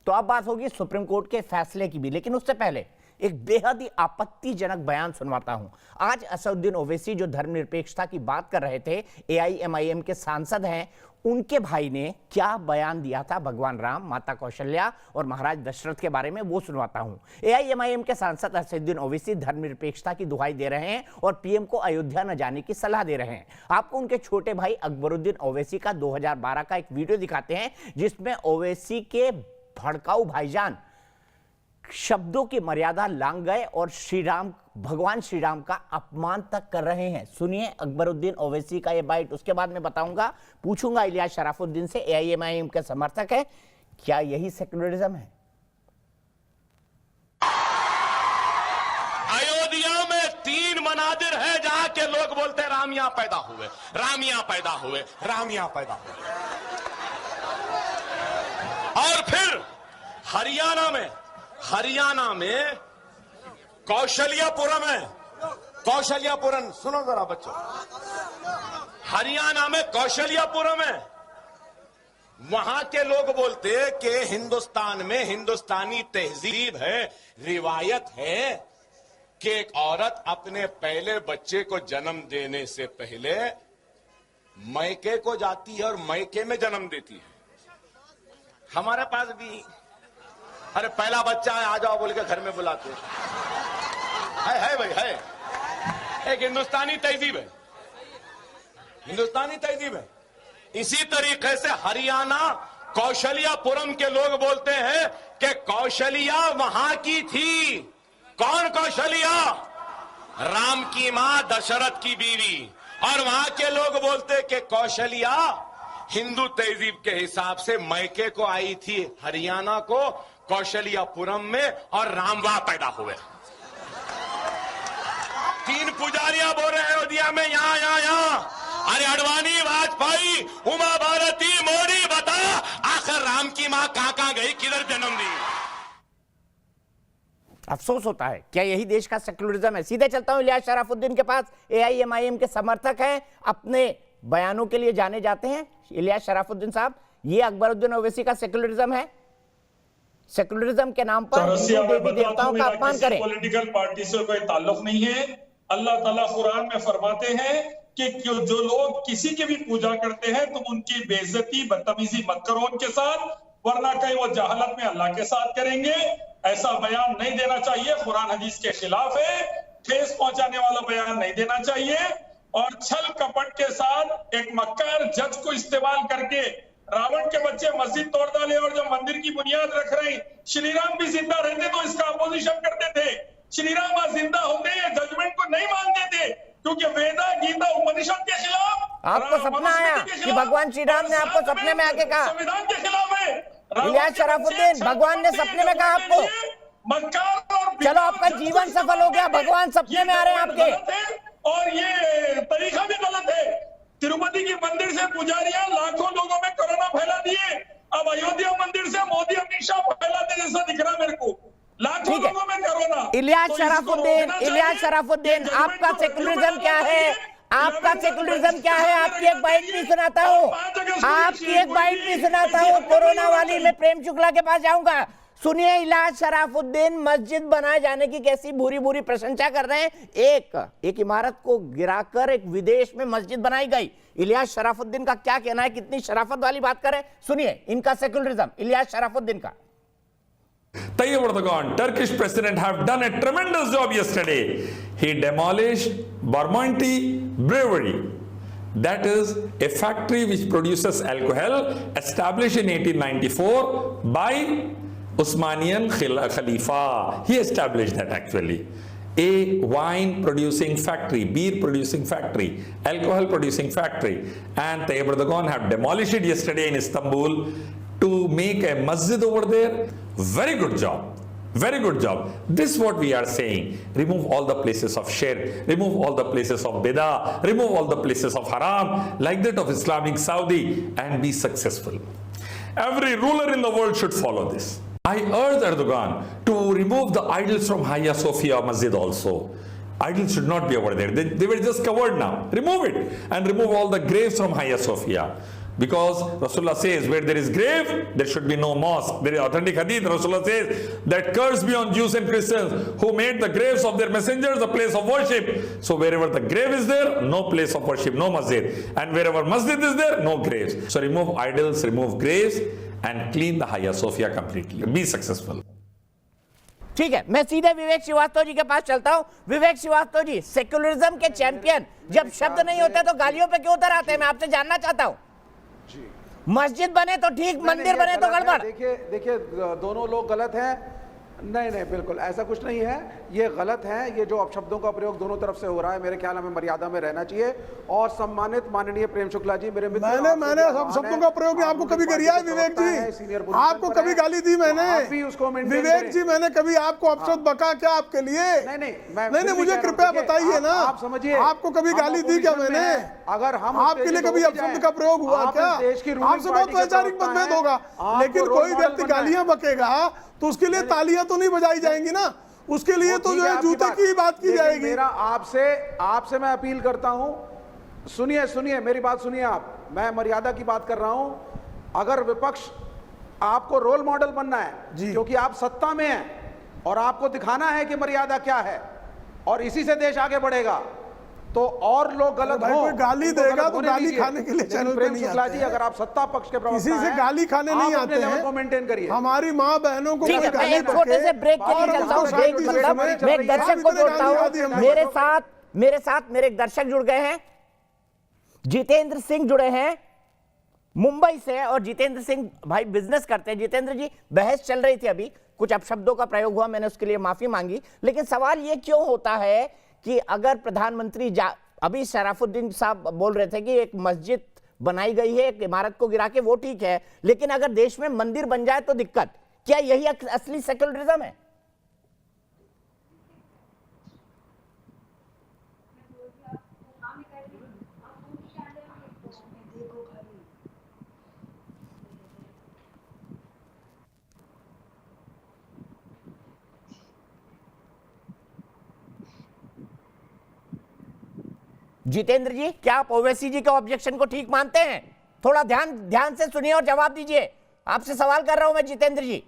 तो अब बात होगी सुप्रीम कोर्ट के फैसले की भी, लेकिन उससे पहले एक बेहद ही आपत्तिजनक बयान सुनवाता हूं। आज असदुद्दीन ओवैसी जो धर्मनिरपेक्षता की बात कर रहे थे, AIMIM के सांसद हैं, उनके भाई ने क्या बयान दिया था भगवान राम, माता कौशल्या और महाराज दशरथ के बारे में, वो सुनवाता हूं। AIMIM के सांसद असदुद्दीन ओवैसी धर्मनिरपेक्षता की दुहाई दे रहे हैं और PM को अयोध्या न जाने की सलाह दे रहे हैं। आपको उनके छोटे भाई अकबरुद्दीन ओवैसी का 2012 का एक वीडियो दिखाते हैं जिसमें ओवैसी के भड़काऊ भाईजान शब्दों की मर्यादा लांघ गए और भगवान श्री राम का अपमान तक कर रहे हैं। सुनिए अकबरुद्दीन ओवैसी का ये बाइट, उसके बाद मैं बताऊंगा, पूछूंगा इलियास शराफुद्दीन से, AIMIM के समर्थक है, क्या यही सेक्युलरिज्म है? अयोध्या में 3 मनादिर है जहां के लोग बोलते हैं राम यहां पैदा हुए, राम यहां पैदा हुए, राम यहां पैदा हुए। और फिर हरियाणा में कौशल्यापुरम है, कौशल्यापुरम, सुनो जरा बच्चों, हरियाणा में कौशल्यापुरम है, वहां के लोग बोलते हैं कि हिंदुस्तान में हिंदुस्तानी तहजीब है, रिवायत है कि एक औरत अपने पहले बच्चे को जन्म देने से पहले मैके को जाती है और मैके में जन्म देती है। हमारे पास भी अरे पहला बच्चा है आ जाओ बोल के घर में बुलाते है भाई, है एक हिंदुस्तानी तहजीब है, हिंदुस्तानी तहजीब है। इसी तरीके से हरियाणा कौशल्यापुरम के लोग बोलते हैं कि कौशल्या वहां की थी। कौन कौशल्या? राम की मां दशरथ की बीवी। और वहां के लोग बोलते कि कौशल्या हिंदू तहजीब के हिसाब से मैके को आई थी हरियाणा को कौशल्यापुरम में और राम वहां पैदा हुए। 3 पुजारियां बोल रहे हैं अयोध्या में, यहां। अरे अडवाणी, वाजपेयी, उमा भारती, मोदी, बता आखिर राम की मां कहां गई, किधर जन्म दी? अफसोस होता है। क्या यही देश का सेक्युलरिज्म है? सीधे चलता हूं इलियास शराफुद्दीन के पास, AIMIM के समर्थक हैं, अपने बयानों के लिए जाने जाते हैं। इलियास शराफुद्दीन साहब, ये अकबरुद्दीन ओवैसी का सेक्युलरिज्म है? सेक्युलरिज्म के नाम पर हिंदू देवी देवताओं का अपमान करें। पॉलिटिकल पार्टी से कोई ताल्लुक नहीं है। अल्लाह ताला कुरान में फरमाते हैं कि जो लोग किसी की भी पूजा करते हैं तुम उनकी बेइज्जती बदतमीजी मत करो उनके साथ, वरना कहीं वो जहालत में अल्लाह के साथ करेंगे। ऐसा बयान नहीं देना चाहिए, कुरान हदीस के खिलाफ है। ठेस पहुंचाने वाला बयान नहीं देना चाहिए। और छल कपट के साथ एक मक्कार जज को इस्तेमाल करके रावण के बच्चे मस्जिद तोड़ डाले और जो मंदिर की बुनियाद रख रहे, श्री राम भी जिंदा रहते तो इसका अपोजिशन करते थे। श्री राम आज जिंदा होते हैं, जजमेंट को नहीं मानते थे, क्योंकि वेदा गीता उपनिषद के खिलाफ। आपको सपना आया कि भगवान श्री राम ने आपको सपने में आके कहा? संविधान के खिलाफ है। इलियास शराफुद्दीन, भगवान ने सपने में कहा आपको? चलो आपका जीवन सफल हो गया, भगवान सपने में आ रहे हैं आपके। और ये तरीका भी गलत है। तिरुपति की मंदिर से पुजारियां लाखों लोगों में कोरोना फैला दिए, अब अयोध्या मंदिर से मोदी अमित शाह फैलाते जैसा दिख रहा मेरे को। लाखों लोगों में कोरोना। इलियास शराफुद्दीन, आपका सेक्युलरिज्म क्या है? आपका सेक्युलरिज्म क्या है? आपकी एक बाइट भी सुनाता हूँ, आपकी एक बाइट भी सुनाता हूँ कोरोना वाली। मैं प्रेम शुक्ला के पास जाऊंगा। सुनिए इलियास शराफुद्दीन मस्जिद बनाए जाने की कैसी बुरी बुरी प्रशंसा कर रहे हैं। एक इमारत को गिराकर एक विदेश में मस्जिद बनाई गई। इलियास शराफुद्दीन का क्या कहना है? कितनी शराफत वाली बात करें, सुनिए इनका सेक्युलरिज्म, इलियास शराफुद्दीन का। Tayyip Erdogan, Turkish president, have done a tremendous job yesterday. He demolished Barmonti Brewery. That is a factory which produces alcohol, established in 1894 by Usmanian Khalifa. He established that actually. A wine producing factory, beer producing factory, alcohol producing factory. And Tayyip Erdogan have demolished it yesterday in Istanbul to make a masjid over there. Very good job. Very good job. This is what we are saying. Remove all the places of shirk, remove all the places of bidah, remove all the places of haram, like that of Islamic Saudi, and be successful. Every ruler in the world should follow this. I urge Erdogan to remove the idols from Hagia Sophia Masjid also. Idols should not be over there. They were just covered now. Remove it and remove all the graves from Hagia Sophia. Because Rasulullah says, where there is grave, there should be no mosque. There is authentic hadith. Rasulullah says that curse be on Jews and Christians who made the graves of their messengers a place of worship. So wherever the grave is there, no place of worship, no masjid. And wherever masjid is there, no graves. So remove idols, remove graves, and clean the Hagia Sophia completely. Be successful. ठीक है, मैं सीधे विवेक श्रीवास्तव जी के पास चलता हूं। विवेक Srivastava ji, secularism के champion, जब शब्द नहीं होते तो गालियों पे क्यों उतर आते हैं? मैं आपसे जानना चाहता हूं। मस्जिद बने तो ठीक, मंदिर बने तो गड़बड़। देखिए दोनों लोग गलत हैं। नहीं बिल्कुल ऐसा कुछ नहीं है, ये गलत है। ये जो अपशब्दों का प्रयोग दोनों तरफ से हो रहा है, मेरे ख्याल में मर्यादा में रहना चाहिए। और सम्मानित माननीय प्रेम शुक्ला जी, मेरे मित्र, मैंने अपशब्दों का प्रयोग आपको कभी किया है? विवेक जी, आपको कभी गाली दी मैंने? विवेक जी, मैंने कभी आपको अपशब्द बका क्या आपके लिए? नहीं, मुझे कृपया बताइए ना, आप समझिए, आपको कभी गाली दी क्या मैंने? अगर हम आपके लिए कभी अपशब्द का प्रयोग हुआ क्या? आपसे बहुत वैचारिक मतभेद होगा, लेकिन कोई व्यक्ति गालियां बकेगा तो उसके लिए तालियां तो नहीं बजाई जाएंगी ना, उसके लिए तो जो है जूते की बात की जाएगी। मेरा आपसे मैं अपील करता हूं, सुनिए मेरी बात सुनिए आप, मैं मर्यादा की बात कर रहा हूं। अगर विपक्ष आपको रोल मॉडल बनना है, क्योंकि आप सत्ता में हैं और आपको दिखाना है कि मर्यादा क्या है और इसी से देश आगे बढ़ेगा, तो और लोग गलत हो, कोई गाली देगा तो गाली खाने के लिए चैनल पे नहीं आते हैं। अगर आप सत्ता पक्ष के प्रवक्ता हैं, किसी से गाली खाने नहीं आते हैं, को मेंटेन करिए। हमारी माँ बहनों को ठीक है, मैं एक छोटे से ब्रेक के लिए चलता हूं। मैं एक दर्शक को जोड़ता हूं, मेरे साथ मेरे एक दर्शक जुड़ गए हैं, जितेंद्र सिंह जुड़े हैं मुंबई से। और जितेंद्र सिंह भाई बिजनेस करते हैं। जितेंद्र जी, बहस चल रही थी, अभी कुछ अपशब्दों का प्रयोग हुआ, मैंने उसके लिए माफी मांगी, लेकिन सवाल ये क्यों होता है कि अगर प्रधानमंत्री अभी शराफुद्दीन साहब बोल रहे थे कि एक मस्जिद बनाई गई है एक इमारत को गिरा के, वो ठीक है, लेकिन अगर देश में मंदिर बन जाए तो दिक्कत। क्या यही असली सेक्युलरिज्म है? जितेंद्र जी, क्या आप ओवैसी जी के ऑब्जेक्शन को ठीक मानते हैं? थोड़ा ध्यान से सुनिए और जवाब दीजिए। आपसे सवाल कर रहा हूं मैं जितेंद्र जी।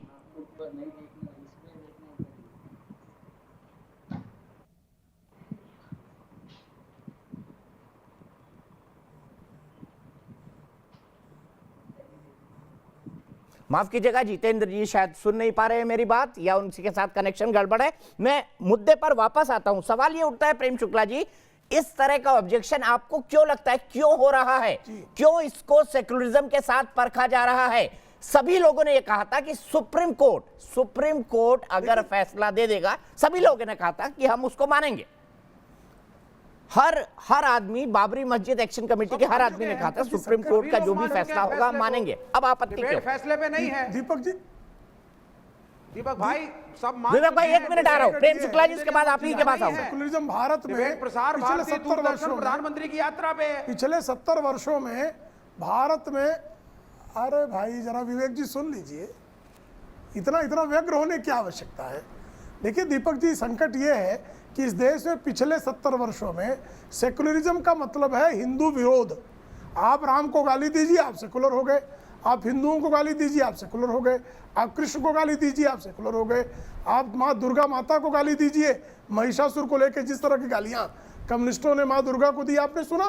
माफ कीजिएगा, जितेंद्र जी शायद सुन नहीं पा रहे हैं मेरी बात, या उनके साथ कनेक्शन गड़बड़ है। मैं मुद्दे पर वापस आता हूं। सवाल ये उठता है प्रेम शुक्ला जी, इस तरह का ऑब्जेक्शन आपको क्यों लगता है, क्यों हो रहा है? क्यों इसको सेक्युलरिज्म के साथ परखा जा रहा है? सभी लोगों ने यह कहा था कि सुप्रीम कोर्ट अगर फैसला दे देगा, सभी लोगों ने कहा था कि हम उसको मानेंगे। हर आदमी, बाबरी मस्जिद एक्शन कमेटी के हर आदमी ने कहा था सुप्रीम कोर्ट का जो भी फैसला होगा हम मानेंगे। अब आपत्ति क्यों? फैसले पे नहीं है दीपक भाई, सब विवेक भाई, एक मिनट आ रहा हूं। प्रेम शुक्ला जी, उसके बाद आप ही के पास आऊंगा। सेक्युलरिज्म भारत में प्रसार पिछले 70 वर्षों में, प्रधानमंत्री की यात्रा पे, पिछले 70 वर्षों में भारत में, अरे भाई जरा विवेक जी सुन लीजिए, इतना व्यग्र होने की आवश्यकता है? देखिए दीपक जी, संकट ये है कि इस देश में पिछले 70 वर्षों में सेक्युलरिज्म का मतलब है हिंदू विरोध। आप राम को गाली दीजिए, आप सेकुलर हो गए। आप हिंदुओं को गाली दीजिए, आप सेकुलर हो गए। आप कृष्ण को गाली दीजिए, आप सेकुलर हो गए। आप माँ दुर्गा माता को गाली दीजिए, महिषासुर को लेकर जिस तरह की गालियाँ कम्युनिस्टों ने माँ दुर्गा को दी, आपने सुना?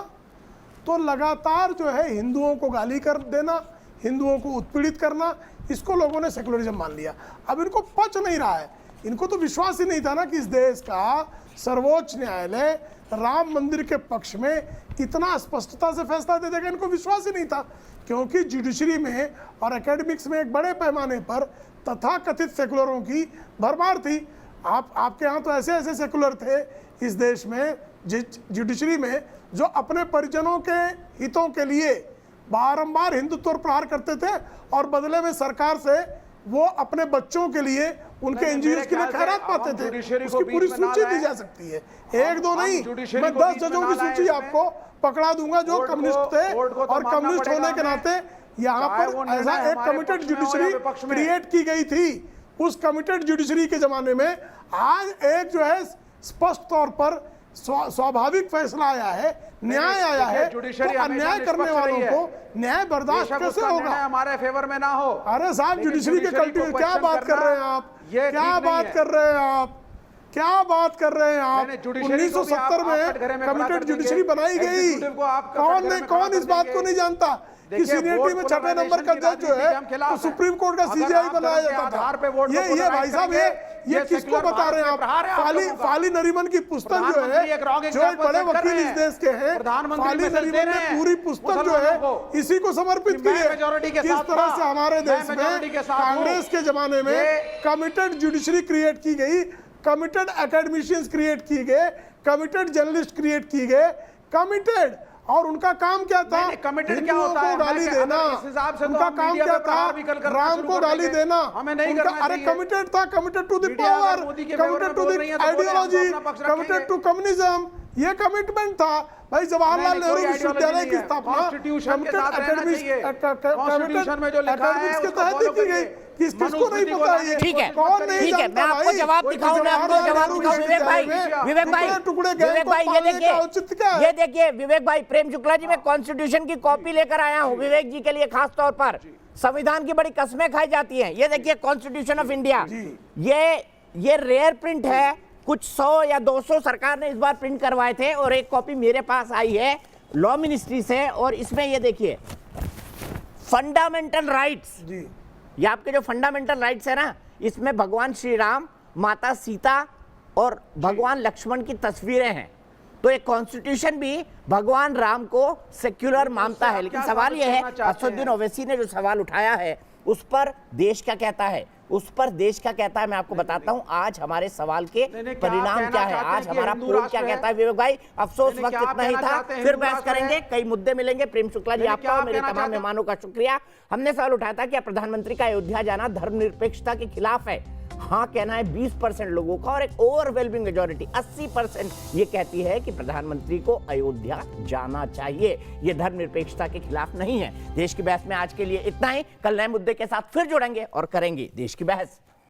तो लगातार जो है हिंदुओं को गाली कर देना, हिंदुओं को उत्पीड़ित करना, इसको लोगों ने सेकुलरिज्म मान लिया। अब इनको पच नहीं रहा है, इनको तो विश्वास ही नहीं था ना कि इस देश का सर्वोच्च न्यायालय राम मंदिर के पक्ष में इतना स्पष्टता से फैसला दे देगा। इनको विश्वास ही नहीं था, क्योंकि जुडिशरी में और एकेडमिक्स में एक बड़े पैमाने पर तथाकथित सेकुलरों की भरमार थी। आपके यहाँ तो ऐसे सेकुलर थे इस देश में, जुडिशरी में, जो अपने परिजनों के हितों के लिए बारंबार हिंदुत्व पर प्रहार करते थे और बदले में सरकार से वो अपने बच्चों के लिए उनके नहीं, एनजीओ मेरे के लिए ख्याल से खैरात अब पाते हम थे, जुडिशरी को उसकी पूरी बीच में ना सूची दी लाएं। जा सकती है, एक दो हम नहीं, जुडिशरी मैं को 10 बीच में जजों ना की लाएं सूची इसमें। आपको पकड़ा दूंगा जो कोर्ट को- कम्युनिस्ट थे कोर्ट को तो और मानना कम्युनिस्ट पड़ेगा होने के हमें। नाते यहाँ चाहे वो पर निर्णय ऐसा एक हमारे कमिटेड पक्ष में हो या जुडिशरी विपक्ष में। क्रिएट की गई थी। उस कमिटेड जुडिशरी के जमाने में आज एक जो है स्पष्ट तौर पर स्वाभाविक फैसला आया है, न्याय आया है, तो अन्याय करने वालों को न्याय बर्दाश्त कैसे होगा? हमारे फेवर में ना हो। अरे साहब, लेकिन जुडिशरी के जुडिशरी को कल्टीवेट क्या क्वेश्चन बात कर करना, रहे हैं आप? ये क्या ठीक नहीं बात है। कर रहे हैं आप? क्या बात कर रहे हैं आप? नहीं, जुडिशरी को भी 1970 आप कटघरे में में खड़ा कमिटेड कर देंगे। जुडिशरी बनाई गई। एग्जीक्यूटिव को आप कौन कटघरे ने में कौन खड़ा इस कर बात को देंगे। नहीं जानता कि देखिए, सीनियरिटी में वोट छठे नंबर का पोलराइजेशन जज जो की है राजनीति के हम खिलाफ वो हैं। सुप्रीम कोर्ट का अगर सीजीआई आप बनाया धर्म के जाता आधार पे था। वोट को ये भाई साहब, ये किसको सेक्युलर बता रहे हैं भारत में प्रहार है आप? आप लोगों का। फाली नरीमन की पुस्तक जो प्रधानमंत्री है, एक रॉन्ग जो एक एग्जाम्पल बड़े सेट कर वकील रहे इस हैं। देश के हैं, प्रधानमंत्री फाली मैसेज दे नरीमन रहे ने हैं पूरी पुस्तक जो है मुसलमानों को। इसी को समर्पित कि की मैं है। मेजॉरिटी के किस साथ तरह था, से हमारे मैं देश मेजॉरिटी के में साथ हूं। कांग्रेस के जमाने में ये- कमिटेड जुडिशरी क्रिएट की गई, कमिटेड एकेडमिशियंस क्रिएट किए गए, कमिटेड जर्नलिस्ट क्रिएट किए गए, कमिटेड, और उनका काम क्या था? कमिटेड क्या हिंदुओं होता को है? गाली मैं- देना। इस हिसाब से तो उनका हम काम मीडिया क्या पे था? प्रहार भी कल करना राम शुरू को कर गाली देंगे। देना। हमें नहीं उनका- करना अरे चाहिए। कमिटेड था, कमिटेड टू द मीडिया अगर पावर, मोदी के फेवर में कमिटेड टू बोल द रही है तो बोले, हम तो आइडियोलॉजी, अपना पक्ष कमिटेड रखेंगे। टू कम्युनिज्म, ये कमिटमेंट था। भाई जवाहरलाल नहीं, कोई नेहरू विश्वविद्यालय ideology की नहीं है। स्थापना Constitution के साथ रहना चाहिए। Constitution में जो लिखा है, के उसको तहत follow की गई। करिए। किसको नहीं मनुस्मृति को पता लाने ये? की ठीक है, कौन नहीं ठीक है, जानता मैं आपको भाई? जवाब कोई दिखाऊं, मैं आपको जवाहरलाल जवाब नेहरू दिखाऊं। विवेक भाई, विश्वविद्यालय में विवेक भाई, टुकड़े विवेक भाई, ये पालने देखिए, का औचित्य क्या है? ये देखिए विवेक भाई, प्रेम शुक्ला जी, मैं कॉन्स्टिट्यूशन की कॉपी लेकर आया हूं विवेक जी के लिए खास तौर पर। संविधान की बड़ी कस्में खाई जाती हैं। ये देखिए कॉन्स्टिट्यूशन ऑफ इंडिया, ये रेयर प्रिंट है, कुछ 100 या 200 सरकार ने इस बार प्रिंट करवाए थे और एक कॉपी मेरे पास आई है लॉ मिनिस्ट्री से। और इसमें ये देखिए फंडामेंटल राइट्स, ये आपके जो फंडामेंटल राइट्स है ना, इसमें भगवान श्री राम, माता सीता और भगवान लक्ष्मण की तस्वीरें हैं। तो एक कॉन्स्टिट्यूशन भी भगवान राम को सेक्युलर मानता है। लेकिन सवाल यह है, असदुद्दीन ओवैसी ने जो सवाल उठाया है उस पर देश क्या कहता है, उस पर देश क्या कहता है, मैं आपको बताता हूं। आज हमारे सवाल के परिणाम क्या है, आज हमारा पोल क्या कहता है। विवेक भाई, अफसोस वक्त इतना ही था, फिर बहस करेंगे, कई मुद्दे मिलेंगे। प्रेम शुक्ला जी आपका और मेरे तमाम मेहमानों का शुक्रिया। हमने सवाल उठाया था कि प्रधानमंत्री का अयोध्या जाना धर्मनिरपेक्षता के खिलाफ है। हाँ कहना है 20% लोगों का, और एक ओवरवेलमिंग मेजॉरिटी 80% ये कहती है कि प्रधानमंत्री को अयोध्या जाना चाहिए। ये धर्मनिरपेक्षता के खिलाफ नहीं है। देश की बहस में आज के लिए इतना ही। कल नए मुद्दे के साथ फिर जुड़ेंगे और करेंगे देश की बहस।